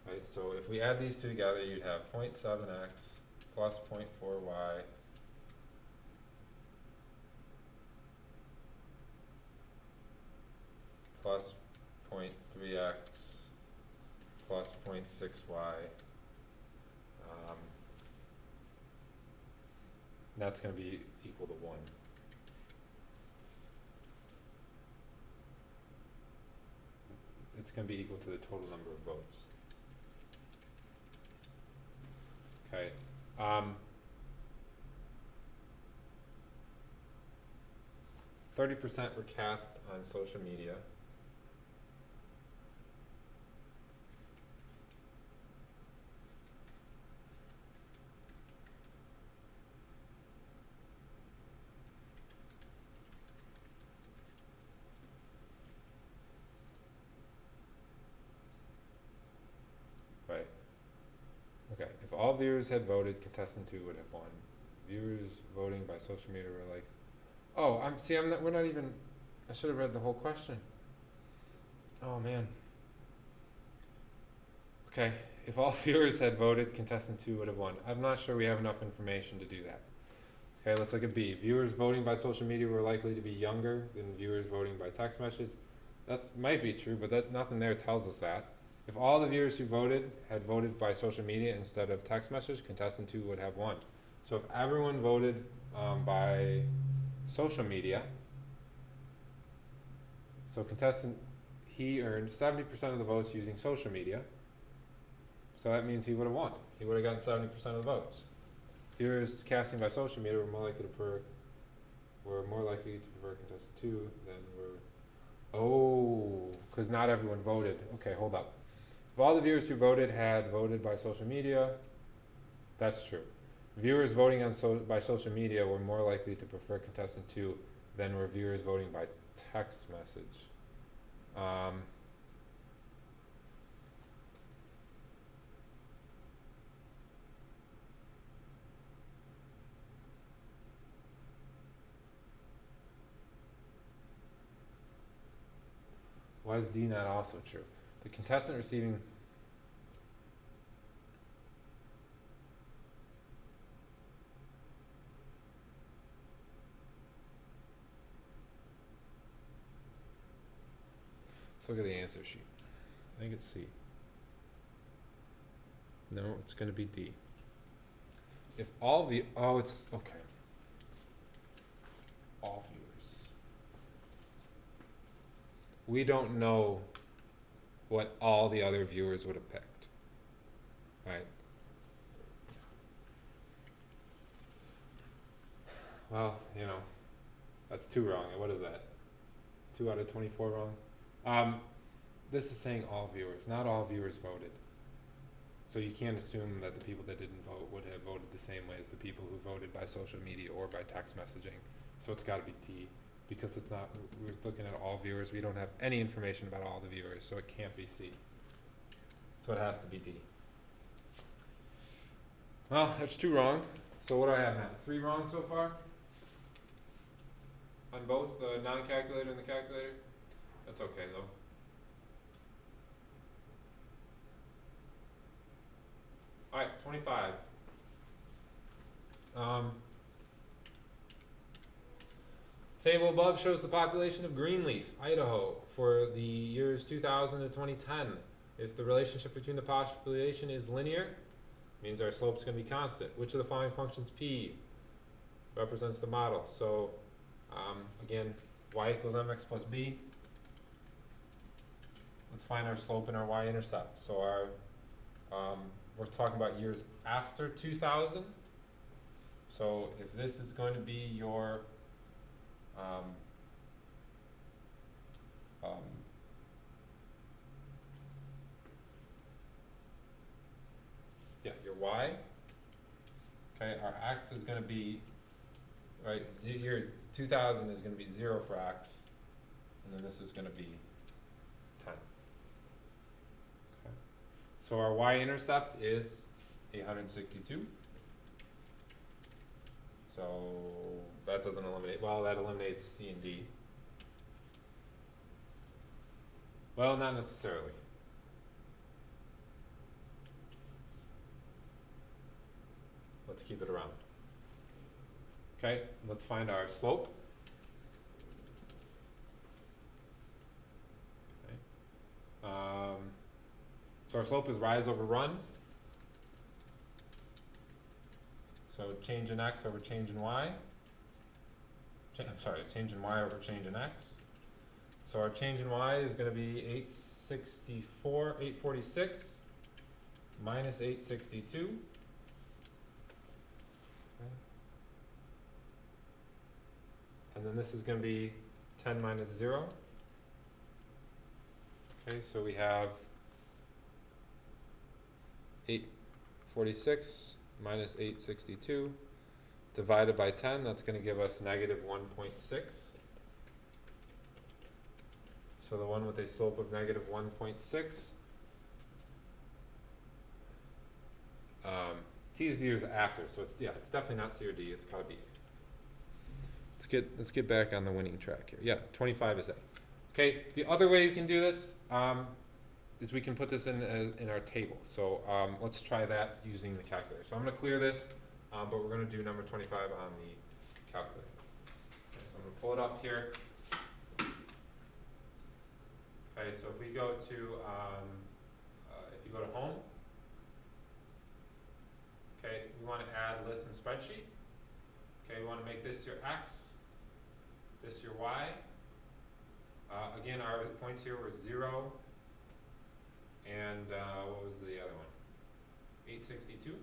Right, so if we add these two together, you'd have 0.7x plus 0.4y plus 0.3x plus 0.6y. That's going to be equal to 1. It's going to be equal to the total number of votes. Okay. 30% were cast on social media. Right. Okay. If all viewers had voted, contestant 2 would have won. Viewers voting by social media were like, oh, we're not even, I should have read the whole question. Oh man. Okay, if all viewers had voted, contestant 2 would have won. I'm not sure we have enough information to do that. Okay, let's look at B. Viewers voting by social media were likely to be younger than viewers voting by text message. That might be true, but nothing there tells us that. If all the viewers who voted had voted by social media instead of text message, contestant 2 would have won. So if everyone voted by social media, so contestant, he earned 70% of the votes using social media. So that means he would have won. He would have gotten 70% of the votes. Viewers casting by social media were more likely to prefer contestant 2 than because not everyone voted. Okay, hold up. If all the viewers who voted had voted by social media, that's true. Viewers voting by social media were more likely to prefer contestant 2 than were viewers voting by text message. Why is D not also true? The contestant receiving Let's look at the answer sheet. I think it's C. No, it's going to be D. If all it's okay. All viewers. We don't know what all the other viewers would have picked, right? Well, that's 2 wrong. And what is that? 2 out of 24 wrong. This is saying all viewers. Not all viewers voted. So you can't assume that the people that didn't vote would have voted the same way as the people who voted by social media or by text messaging. So it's got to be D, because it's not, we're looking at all viewers. We don't have any information about all the viewers, so it can't be C. So it has to be D. Well, that's 2 wrong. So what do I have now? 3 wrong so far? On both the non-calculator and the calculator? That's okay though. Alright, 25. Table above shows the population of Greenleaf, Idaho, for the years 2000 to 2010. If the relationship between the population is linear, means our slope is going to be constant. Which of the following functions P represents the model? So, again, y equals mx plus b. Let's find our slope and our y-intercept. So our we're talking about years after 2000. So if this is going to be your your y. Okay, our x is going to be, right, years 2000 is going to be 0 for x, and then this is going to be 10. Okay. So our y-intercept is 862. So that doesn't eliminate, well, that eliminates C and D. Well, not necessarily. Let's keep it around. Okay, let's find our slope. Okay. So our slope is rise over run. So change in x over change in y. I'm sorry, it's change in y over change in x. So our change in y is going to be 846 minus 862. Okay. And then this is going to be 10 minus 0. Okay, so we have 846 minus 862 divided by 10, that's going to give us negative 1.6. So the one with a slope of negative 1.6. T is the years after, so it's definitely not C or D, it's got to be A. Let's get back on the winning track here. Yeah, 25 is A. Okay, the other way you can do this is we can put this in our table. So let's try that using the calculator. So I'm going to clear this, but we're going to do number 25 on the calculator. Okay, so I'm going to pull it up here. Okay, so if we go to home, okay, we want to add list and spreadsheet. Okay, we want to make this your x, this your y. Again, our points here were 0. And what was the other one? 862.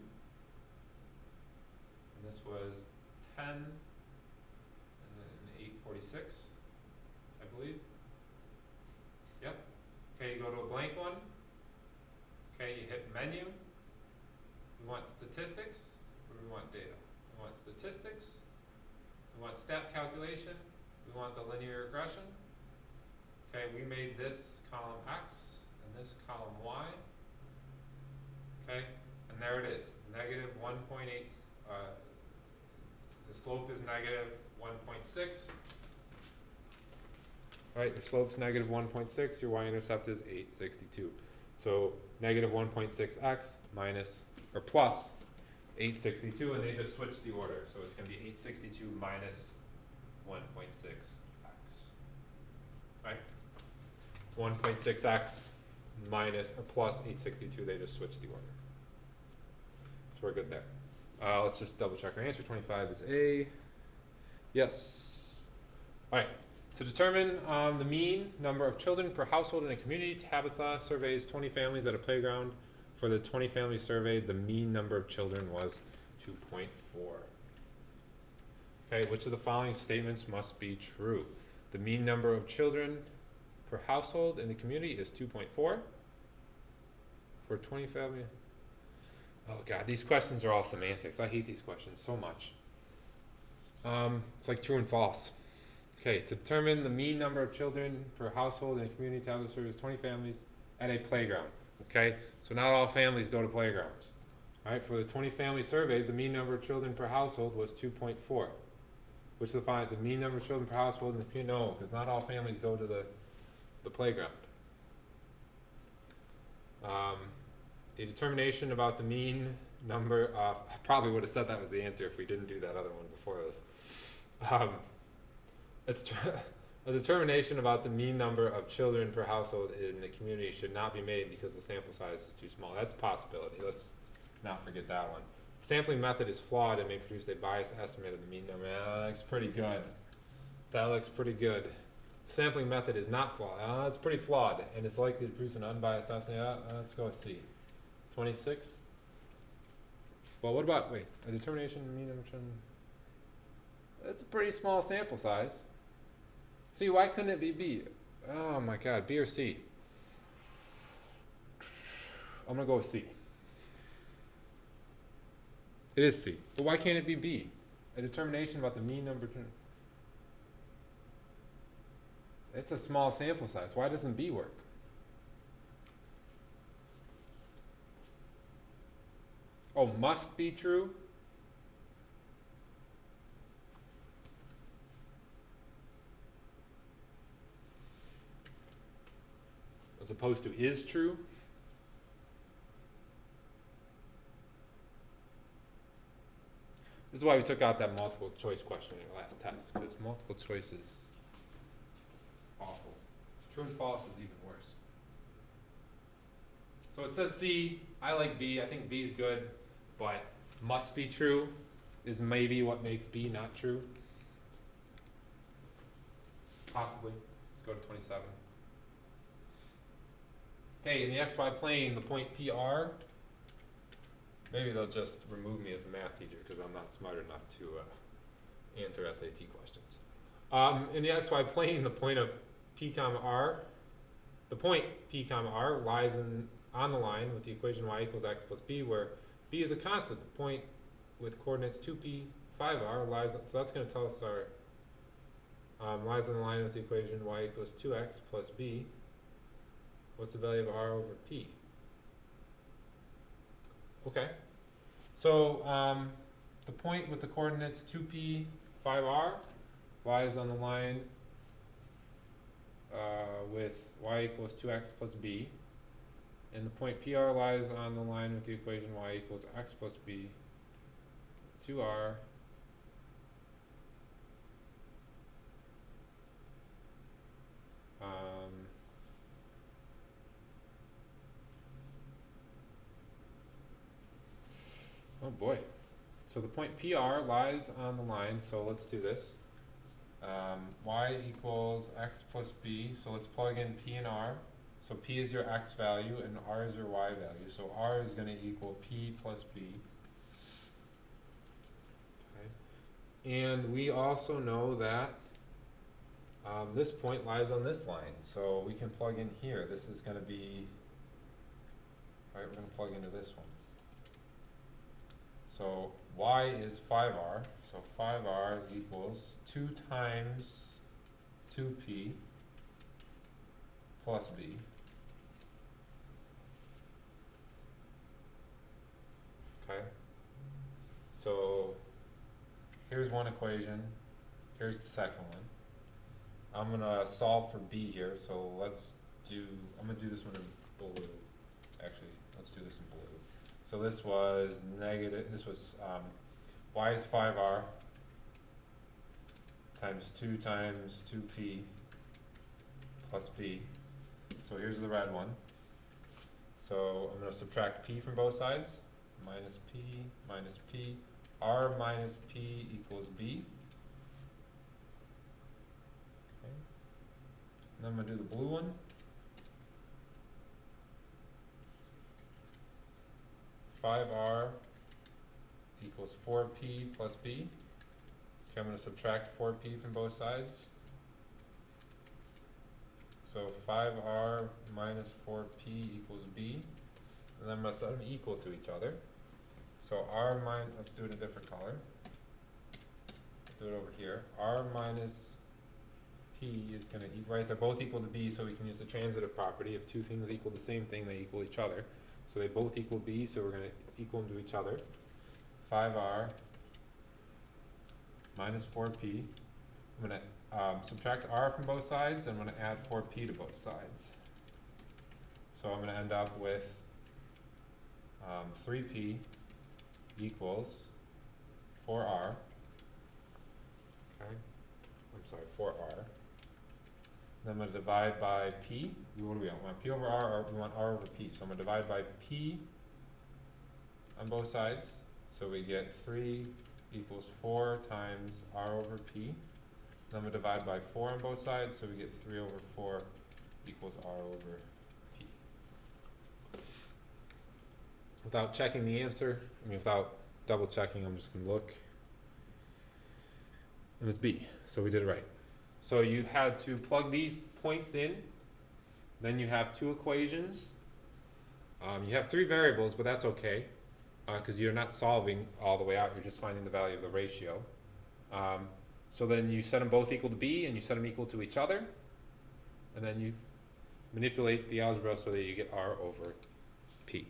And this was 10 and then 846, I believe. Yep. Okay, you go to a blank one. Okay, you hit menu. We want statistics. Or we want data. We want statistics. We want step calculation. We want the linear regression. Okay, we made this column x. This column y, okay, and there it is, negative 1.8, the slope is negative 1.6, right, your slope's negative 1.6, your y-intercept is 862, so negative 1.6x minus, or plus 862, and they just switch the order, so it's going to be 862 minus 1.6x, right, 1.6x minus or plus 862, they just switch the order. So we're good there. Let's just double check our answer. 25 is A. Yes. All right. To determine the mean number of children per household in a community, Tabitha surveys 20 families at a playground. For the 20 families surveyed, the mean number of children was 2.4. Okay, which of the following statements must be true? The mean number of children per household in the community is 2.4 for 20 family. Oh God, these questions are all semantics. I hate these questions so much. It's like true and false. Okay, to determine the mean number of children per household in a community, Tabitha surveys 20 families at a playground. Okay, so not all families go to playgrounds. All right, for the 20 families surveyed, the mean number of children per household was 2.4. Which is the mean number of children per household in the community? No, because not all families go to the playground. a determination about the mean number of, I probably would have said that was the answer if we didn't do that other one before this. A determination about the mean number of children per household in the community should not be made because the sample size is too small. That's a possibility. Let's not forget that one. The sampling method is flawed and may produce a biased estimate of the mean number. That looks pretty good. That looks pretty good. The sampling method is not flawed. It's pretty flawed and is likely to produce an unbiased estimate. Let's go with C. 26. Well, what about, wait, a determination of the mean number of children? That's a pretty small sample size. See, why couldn't it be B? Oh my god, B or C? I'm gonna go with C. It is C. But why can't it be B? A determination about the mean number. It's a small sample size. Why doesn't B work? Oh, must be true? As opposed to is true? This is why we took out that multiple choice question in your last test, because multiple choice is awful. True and false is even worse. So it says C. I like B. I think B is good, but must be true is maybe what makes B not true. Possibly. Let's go to 27. Okay, in the XY plane, the point PR, maybe they'll just remove me as a math teacher because I'm not smart enough to answer SAT questions. In the XY plane, the point of P comma R, the point P comma R lies on the line with the equation y equals x plus b, where b is a constant. The point with coordinates 2p, 5r lies, so that's going to tell us our, lies on the line with the equation y equals 2x plus b. What's the value of r over p? Okay, so the point with the coordinates 2p, 5r lies on the line with y equals 2x plus b, and the point PR lies on the line with the equation y equals x plus b, 2r oh boy. So the point PR lies on the line, so let's do this. Y equals x plus b, so let's plug in p and r. So p is your x value and r is your y value. So r is going to equal p plus b. Okay. And we also know that this point lies on this line. So we can plug in here. This is going to be, all right, we're going to plug into this one. So y is 5r, so 5r equals 2 times 2p plus b. Okay, so here's one equation, here's the second one. I'm going to solve for b here, so let's do, I'm going to do this one in blue. Actually, let's do this in blue. So this was negative, this was y is 5r times 2 times 2p plus b. So here's the red one. So I'm going to subtract p from both sides. Minus p, r minus p equals b. Okay. And then I'm going to do the blue one. 5r equals 4p plus b. Okay, I'm going to subtract 4p from both sides. So 5r minus 4p equals b. And then I'm going to set them equal to each other. So r minus, let's do it a different color. Let's do it over here. R minus p is going to equal, right, they're both equal to b, so we can use the transitive property. If two things equal the same thing, they equal each other. So they both equal b, so we're going to equal them to each other. 5r minus 4p. I'm going to subtract r from both sides, and I'm going to add 4p to both sides. So I'm going to end up with 3p equals 4r, okay, I'm sorry, 4r. Then I'm going to divide by p. What do we want? We want p over r, or we want r over p. So I'm going to divide by p on both sides. So we get 3 equals 4 times r over p. Then I'm going to divide by 4 on both sides. So we get 3 over 4 equals r over p. Without checking the answer, without double checking, I'm just going to look. And it's b. So we did it right. So you had to plug these points in. Then you have two equations. You have 3 variables, but that's okay, because you're not solving all the way out. You're just finding the value of the ratio. So then you set them both equal to b, and you set them equal to each other. And then you manipulate the algebra so that you get r over p.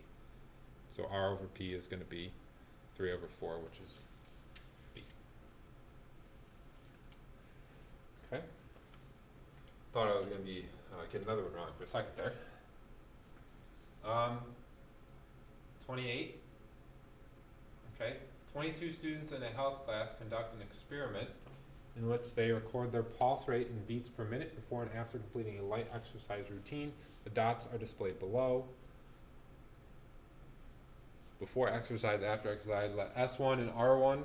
So r over p is going to be 3 over 4, which is b. Okay. Thought I was going to be get another one wrong for a second there. 28. Okay. 22 students in a health class conduct an experiment in which they record their pulse rate in beats per minute before and after completing a light exercise routine. The dots are displayed below. Before exercise, after exercise, let S1 and R1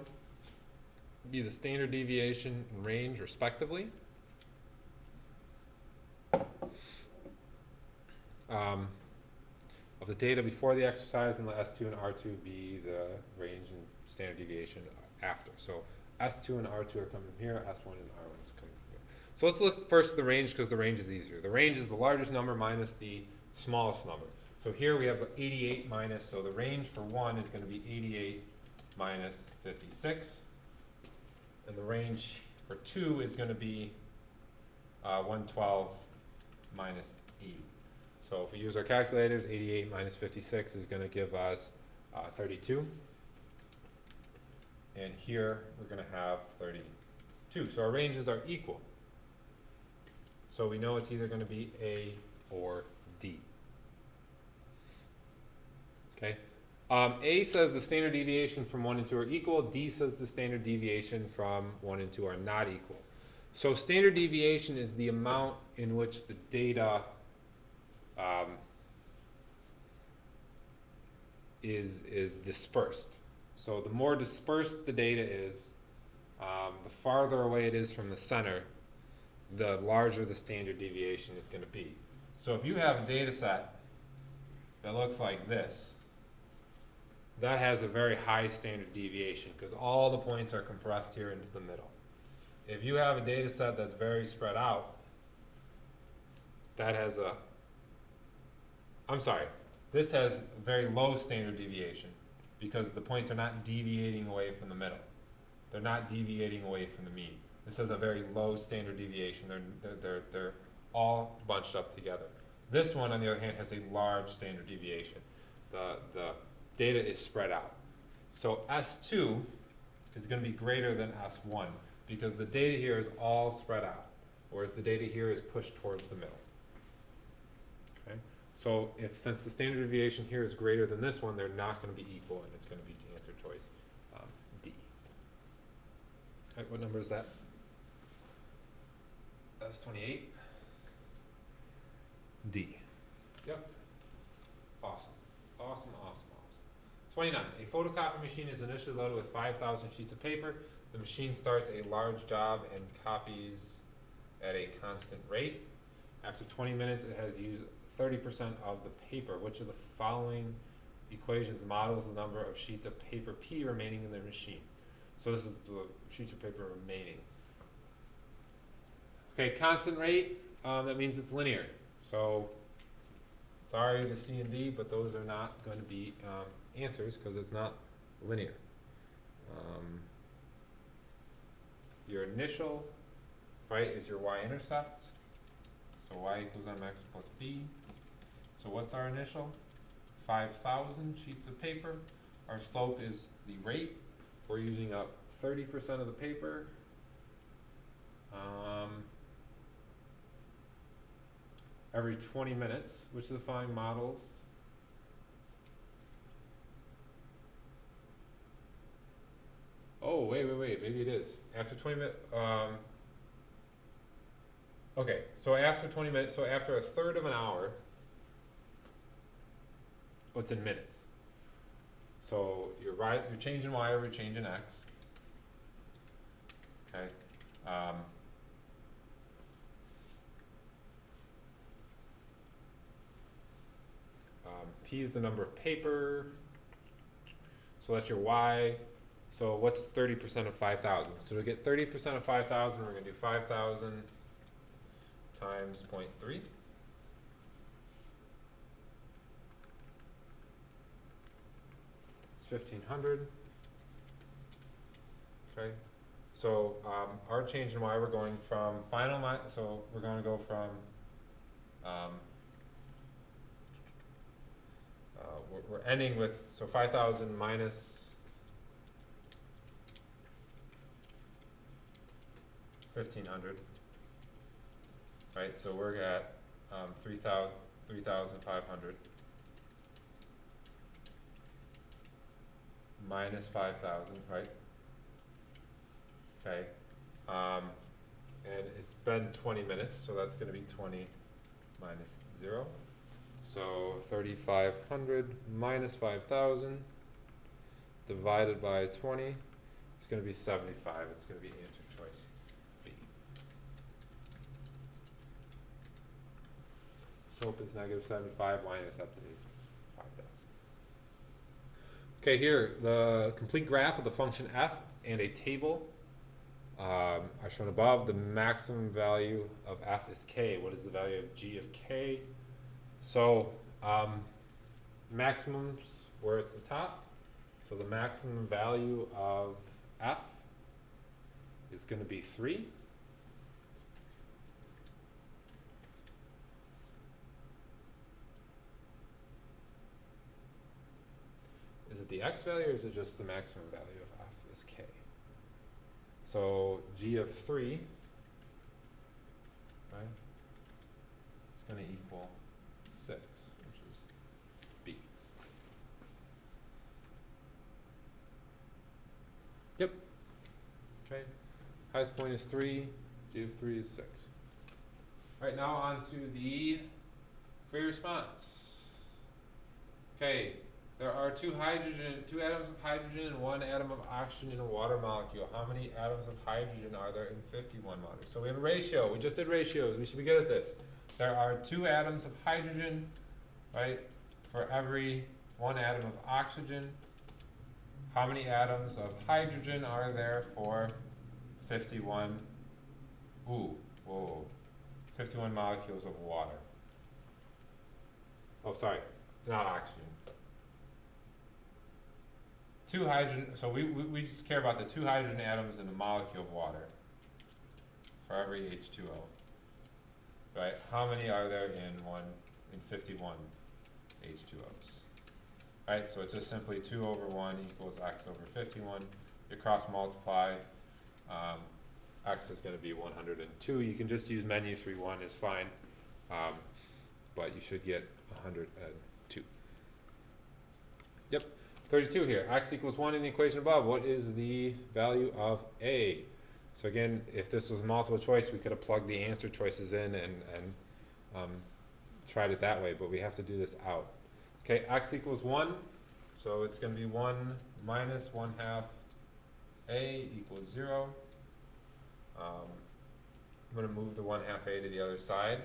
be the standard deviation and range respectively. Of the data before the exercise, and let S2 and R2 be the range and standard deviation after. So S2 and R2 are coming from here, S1 and R1 is coming from here. So let's look first at the range, because the range is easier. The range is the largest number minus the smallest number. So here we have 88 minus, so the range for 1 is going to be 88 minus 56. And the range for 2 is going to be 112 minus 80. So if we use our calculators, 88 minus 56 is going to give us 32. And here we're going to have 32. So our ranges are equal. So we know it's either going to be A or D. Okay. A says the standard deviation from 1 and 2 are equal. D says the standard deviation from 1 and 2 are not equal. So standard deviation is the amount in which the data is dispersed. So the more dispersed the data is, the farther away it is from the center, the larger the standard deviation is going to be. So if you have a data set that looks like this, that has a very high standard deviation because all the points are compressed here into the middle. If you have a data set that's very spread out, that has a, this has very low standard deviation because the points are not deviating away from the middle. They're not deviating away from the mean. This has a very low standard deviation. They're all bunched up together. This one, on the other hand, has a large standard deviation. The data is spread out. So S2 is going to be greater than S1 because the data here is all spread out, whereas the data here is pushed towards the middle. Okay? So since the standard deviation here is greater than this one, they're not going to be equal, and it's going to be answer choice D. All right, what number is that? That's 28. D. Yep. Awesome. Awesome, awesome, awesome. 29. A photocopy machine is initially loaded with 5,000 sheets of paper. The machine starts a large job and copies at a constant rate. After 20 minutes, it has used 30% of the paper. Which of the following equations models the number of sheets of paper P remaining in the machine? So this is the sheets of paper remaining. Okay, constant rate, that means it's linear. So sorry to C and D, but those are not going to be answers because it's not linear. Your initial, right, is your y-intercept. So y equals mx plus b. So what's our initial? 5,000 sheets of paper. Our slope is the rate. We're using up 30% of the paper. Every 20 minutes, which of the following models Oh, wait, maybe it is. After 20 minutes, okay, so after 20 minutes, so after a third of an hour, what's in minutes? So you're changing y over changing x. Okay. P is the number of paper. So that's your y. So what's 30% of 5,000? So to get 30% of 5,000, we're going to do 5,000 times 0.3. It's 1,500. Okay. So our change in y, we're going from so we're going to go from we're ending with, so 5,000 minus 1,500, right? So we're at 3,500 minus 5,000, right? Okay, and it's been 20 minutes, so that's going to be 20 minus 0. So 3,500 minus 5,000 divided by 20, it's going to be 75. It's going to be answer choice B. Slope is negative 75, y-intercept is 5,000. Okay, here, the complete graph of the function f and a table are shown above. The maximum value of f is k. What is the value of g of k? So maximums where it's the top. So the maximum value of f is going to be 3. Is it the x value or is it just the maximum value of f is k? So g of 3, right, is going to equal 6, which is B. Yep. Okay. Highest point is 3. G of 3 is 6. All right, now on to the free response. Okay, there are two atoms of hydrogen and 1 atom of oxygen in a water molecule. How many atoms of hydrogen are there in 51 water? So we have a ratio. We just did ratios. We should be good at this. There are 2 atoms of hydrogen, right, for every 1 atom of oxygen. How many atoms of hydrogen are there for 51? 51 molecules of water. Oh, sorry, not oxygen. 2 hydrogen, so we just care about the 2 hydrogen atoms in a molecule of water for every H2O. Right? How many are there in 51 H2Os? Right? So it's just simply 2 over 1 equals x over 51. You cross multiply. X is going to be 102. You can just use menu 3-1 is fine, but you should get 102. Yep. 32 here. X equals 1 in the equation above. What is the value of A? So again, if this was multiple choice, we could have plugged the answer choices in and tried it that way, but we have to do this out. Okay, x equals 1, so it's going to be 1 minus 1/2 A equals 0. I'm going to move the 1/2 A to the other side.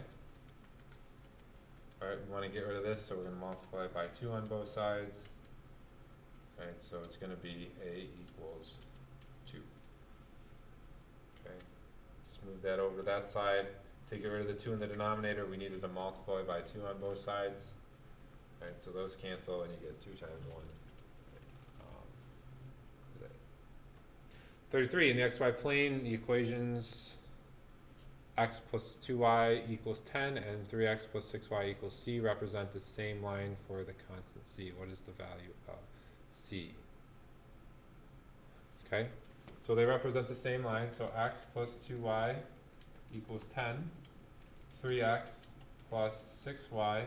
Alright, we want to get rid of this, so we're going to multiply by 2 on both sides. Alright, so it's going to be A equals 2. Okay, just move that over to that side. To get rid of the 2 in the denominator, we needed to multiply by 2 on both sides. Alright, so those cancel and you get 2 times 1. 33, in the xy plane, the equations x plus 2y equals 10 and 3x plus 6y equals c represent the same line for the constant c. What is the value of c? Okay, so they represent the same line, so x plus 2y equals 10, 3x plus 6y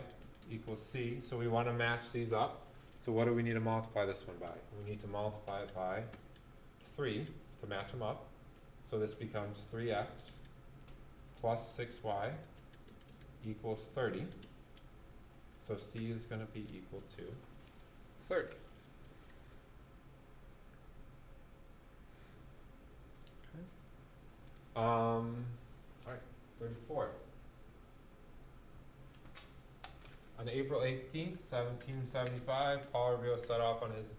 equals c. So we want to match these up. So what do we need to multiply this one by? We need to multiply it by 3 to match them up. So this becomes 3x plus 6y equals 30. So C is going to be equal to 30. Okay. All right, 34. On April 18th, 1775, Paul Revere set off on his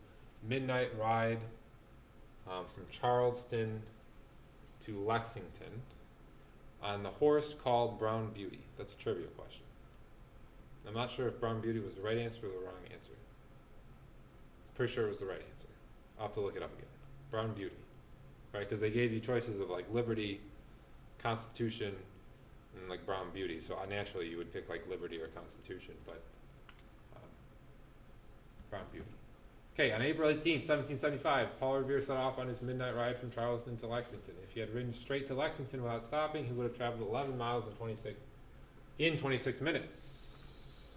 midnight ride from Charleston to Lexington on the horse called Brown Beauty. That's a trivia question. I'm not sure if Brown Beauty was the right answer or the wrong answer. Pretty sure it was the right answer. I'll have to look it up again. Brown Beauty, right? Because they gave you choices of like Liberty, Constitution, and like Brown Beauty. So naturally you would pick like Liberty or Constitution, but Brown Beauty. Okay, on April 18th, 1775, Paul Revere set off on his midnight ride from Charleston to Lexington. If he had ridden straight to Lexington without stopping, he would have traveled 11 miles in 26 minutes.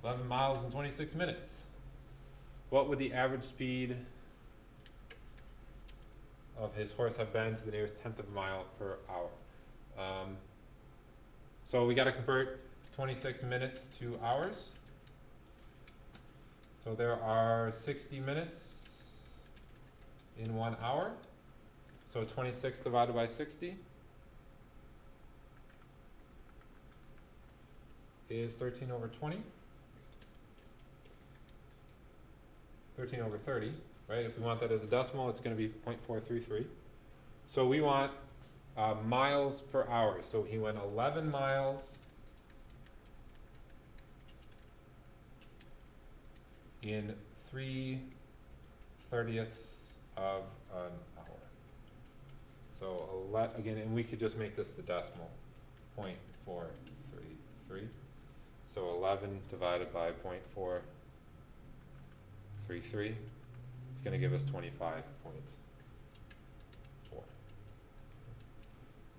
11 miles in 26 minutes. What would the average speed of his horse have been to the nearest tenth of a mile per hour? So we got to convert 26 minutes to hours. So there are 60 minutes in 1 hour. So 26 divided by 60 is 13 over 20. 13 over 30, right? If we want that as a decimal, it's going to be 0.433. So we want miles per hour. So he went 11 miles in 3/30 of an hour. So again, and we could just make this the decimal, 0.433. So 11 divided by 0.433, it's going to give us 25.4.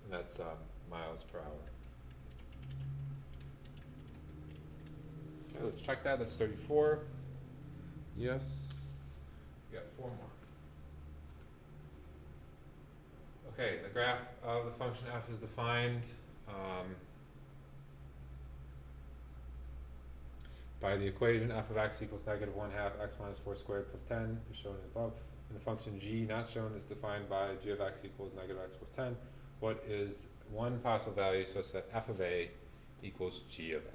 And that's miles per hour. Okay, let's check that. That's 34. Yes. We got 4 more. Okay, the graph of the function f is defined by the equation f of x equals negative 1/2 x minus 4 squared plus 10 is shown above. And the function g not shown is defined by g of x equals negative x plus 10. What is one possible value such that f of a equals g of a?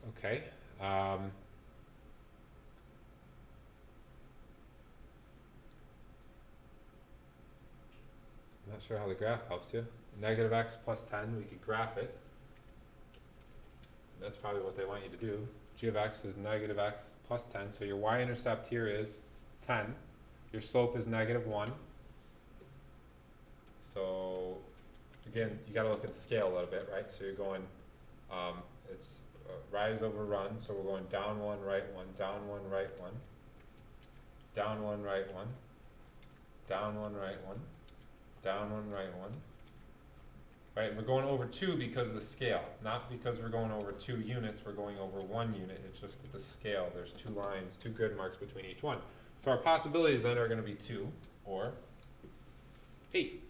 Okay. I'm not sure how the graph helps you. Negative x plus 10, we could graph it. That's probably what they want you to do. G of x is negative x plus 10, so your y-intercept here is 10. Your slope is negative 1. So again, you got to look at the scale a little bit, right? So you're going, it's rise over run, so we're going down 1, right 1, down 1, right 1, down 1, right 1, down 1, right 1, down 1, right 1. Right, we're going over 2 because of the scale, not because we're going over 2 units, we're going over 1 unit. It's just that the scale, there's 2 lines, 2 grid marks between each one. So our possibilities then are going to be 2 or 8.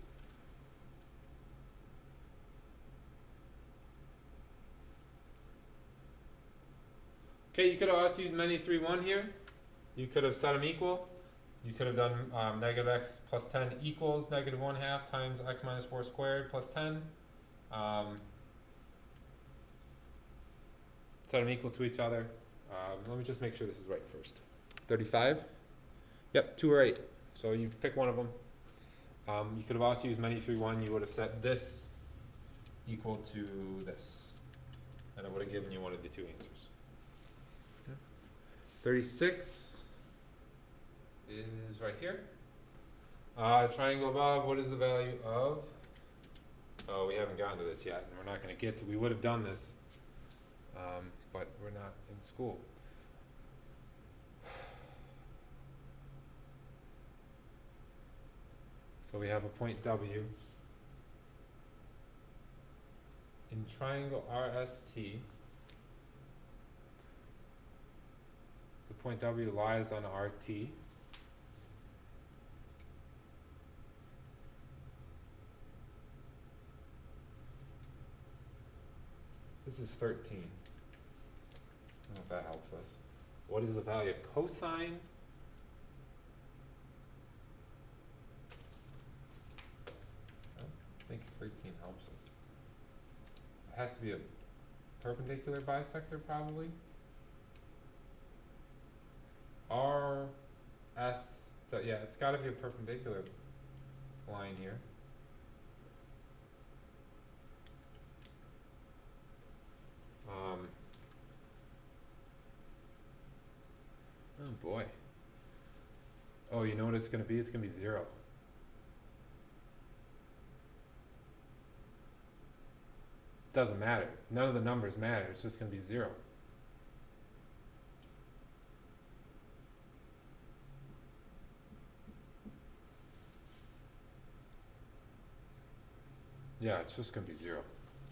Okay, you could have also used many 3, 1 here. You could have set them equal. You could have done negative x plus 10 equals negative 1/2 times x minus 4 squared plus 10. Set them equal to each other. Let me just make sure this is right first. 35? Yep, 2 or 8. So you pick one of them. You could have also used many 3, 1. You would have set this equal to this. And it would have given you one of the 2 answers. 36 is right here. Triangle above, what is the value of? Oh, we haven't gotten to this yet, and we're not going to get to. We would have done this, but we're not in school. So we have a point W. In triangle RST, the point W lies on RT. This is 13. I don't know if that helps us. What is the value of cosine? I think 13 helps us. It has to be a perpendicular bisector, probably. Yeah, it's got to be a perpendicular line here. Oh boy. Oh, you know what it's going to be? It's going to be 0. Doesn't matter. None of the numbers matter. It's just going to be 0. Yeah, it's just going to be 0.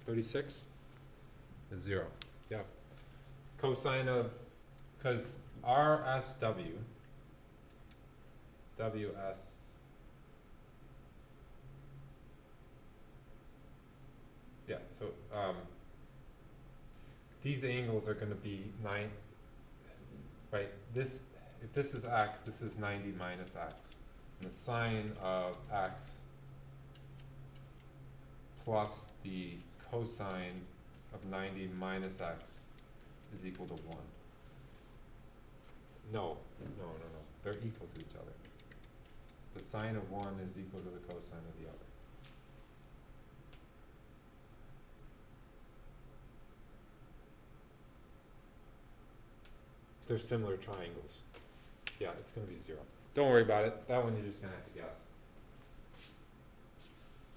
36 is 0. Yeah. Cosine of, because RSW, WS, yeah, so these angles are going to be 9, right? This, if this is x, this is 90 minus x. And the sine of x plus the cosine of 90 minus x is equal to 1. No. They're equal to each other. The sine of one is equal to the cosine of the other. They're similar triangles. Yeah, it's going to be 0. Don't worry about it. That one you're just going to have to guess.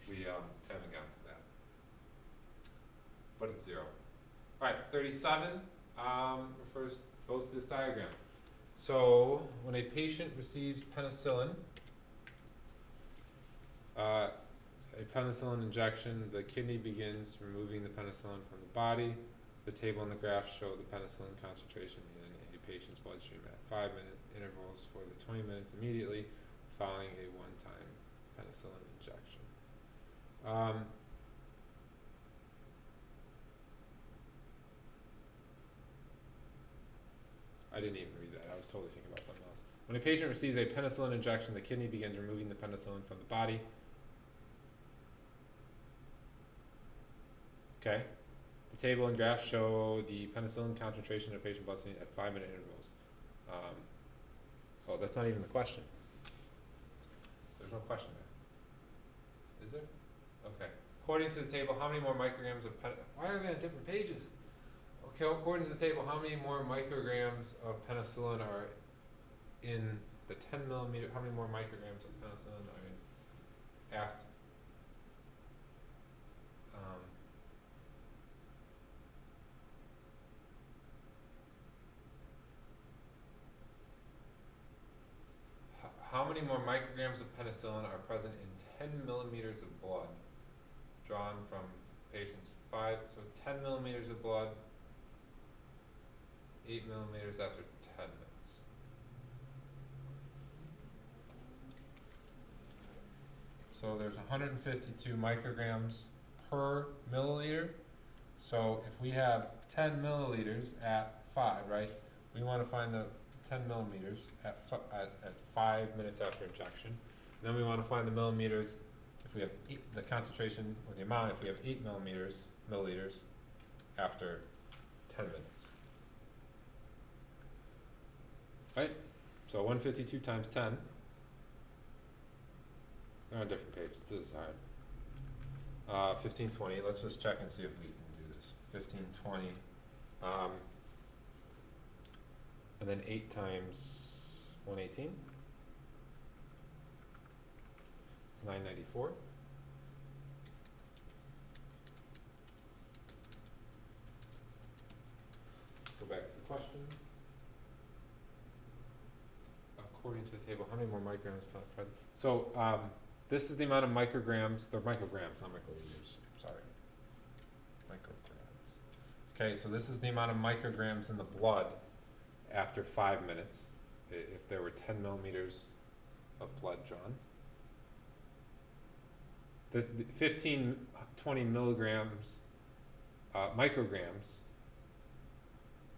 We haven't gotten to that. But it's 0. All right, 37 refers both to this diagram. So when a patient receives penicillin, a penicillin injection, the kidney begins removing the penicillin from the body. The table and the graph show the penicillin concentration in a patient's bloodstream at 5-minute intervals for the 20 minutes immediately following a one-time penicillin injection. I didn't even read that. I was totally thinking about something else. When a patient receives a penicillin injection, the kidney begins removing the penicillin from the body. Okay. The table and graph show the penicillin concentration in a patient bloodstream at 5-minute intervals. Oh, that's not even the question. There's no question there. Is there? Okay. According to the table, how many more micrograms of why are they on different pages? Okay, according to the table, how many more micrograms of penicillin are in the 10 millimeter? How many more micrograms of penicillin are in after? How many more micrograms of penicillin are present in 10 millimeters of blood drawn from patients? 10 millimeters of blood, 8 millimeters after 10 minutes. So there's 152 micrograms per milliliter. So if we have 10 milliliters at 5, right? We want to find the 10 millimeters at 5 minutes after injection. And then we want to find the millimeters if we have the concentration or the amount if we have 8 milliliters after 10 minutes. Right? So 152 times 10. They're on different pages. This is hard. 1520. Let's just check and see if we can do this. 1520. And then 8 times 118 is 994. Let's go back to the question. According to the table, how many more micrograms present? So this is the amount of micrograms. They're micrograms, not microliters. Sorry. Micrograms. Okay, so this is the amount of micrograms in the blood after 5 minutes, if there were 10 millimeters of blood drawn. The 15, 20 milligrams, micrograms,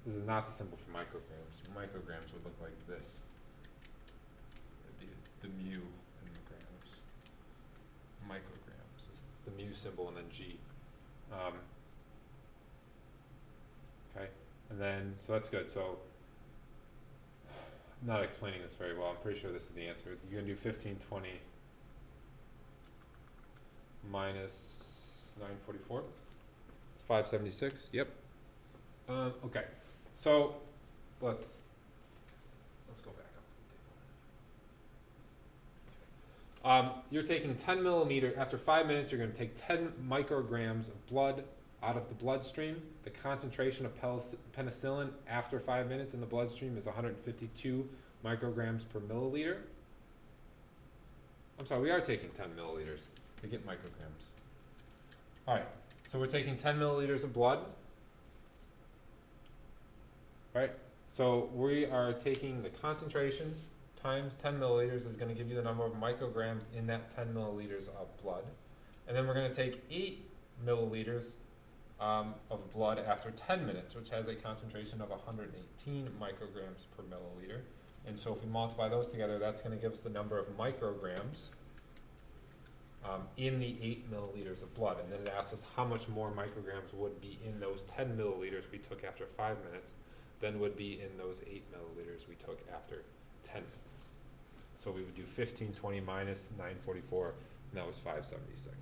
this is not the symbol for micrograms. Micrograms would look like this. It'd be the mu in the grams. Micrograms is the mu symbol and then G. Okay, and then, so that's good. So, I'm not explaining this very well. I'm pretty sure this is the answer. You're gonna do 1520 minus 944. It's 576. Yep. Okay. So let's go back up to the table. You're taking 10 millimeter. After 5 minutes, you're going to take 10 micrograms of blood out of the bloodstream. The concentration of penicillin after 5 minutes in the bloodstream is 152 micrograms per milliliter. I'm sorry, we are taking 10 milliliters to get micrograms. All right, so we're taking 10 milliliters of blood. Right, so we are taking the concentration times 10 milliliters is going to give you the number of micrograms in that 10 milliliters of blood. And then we're going to take 8 milliliters of blood after 10 minutes, which has a concentration of 118 micrograms per milliliter. And so if we multiply those together, that's going to give us the number of micrograms in the 8 milliliters of blood. And then it asks us how much more micrograms would be in those 10 milliliters we took after 5 minutes than would be in those 8 milliliters we took after 10 minutes. So we would do 1520 minus 944, and that was 576.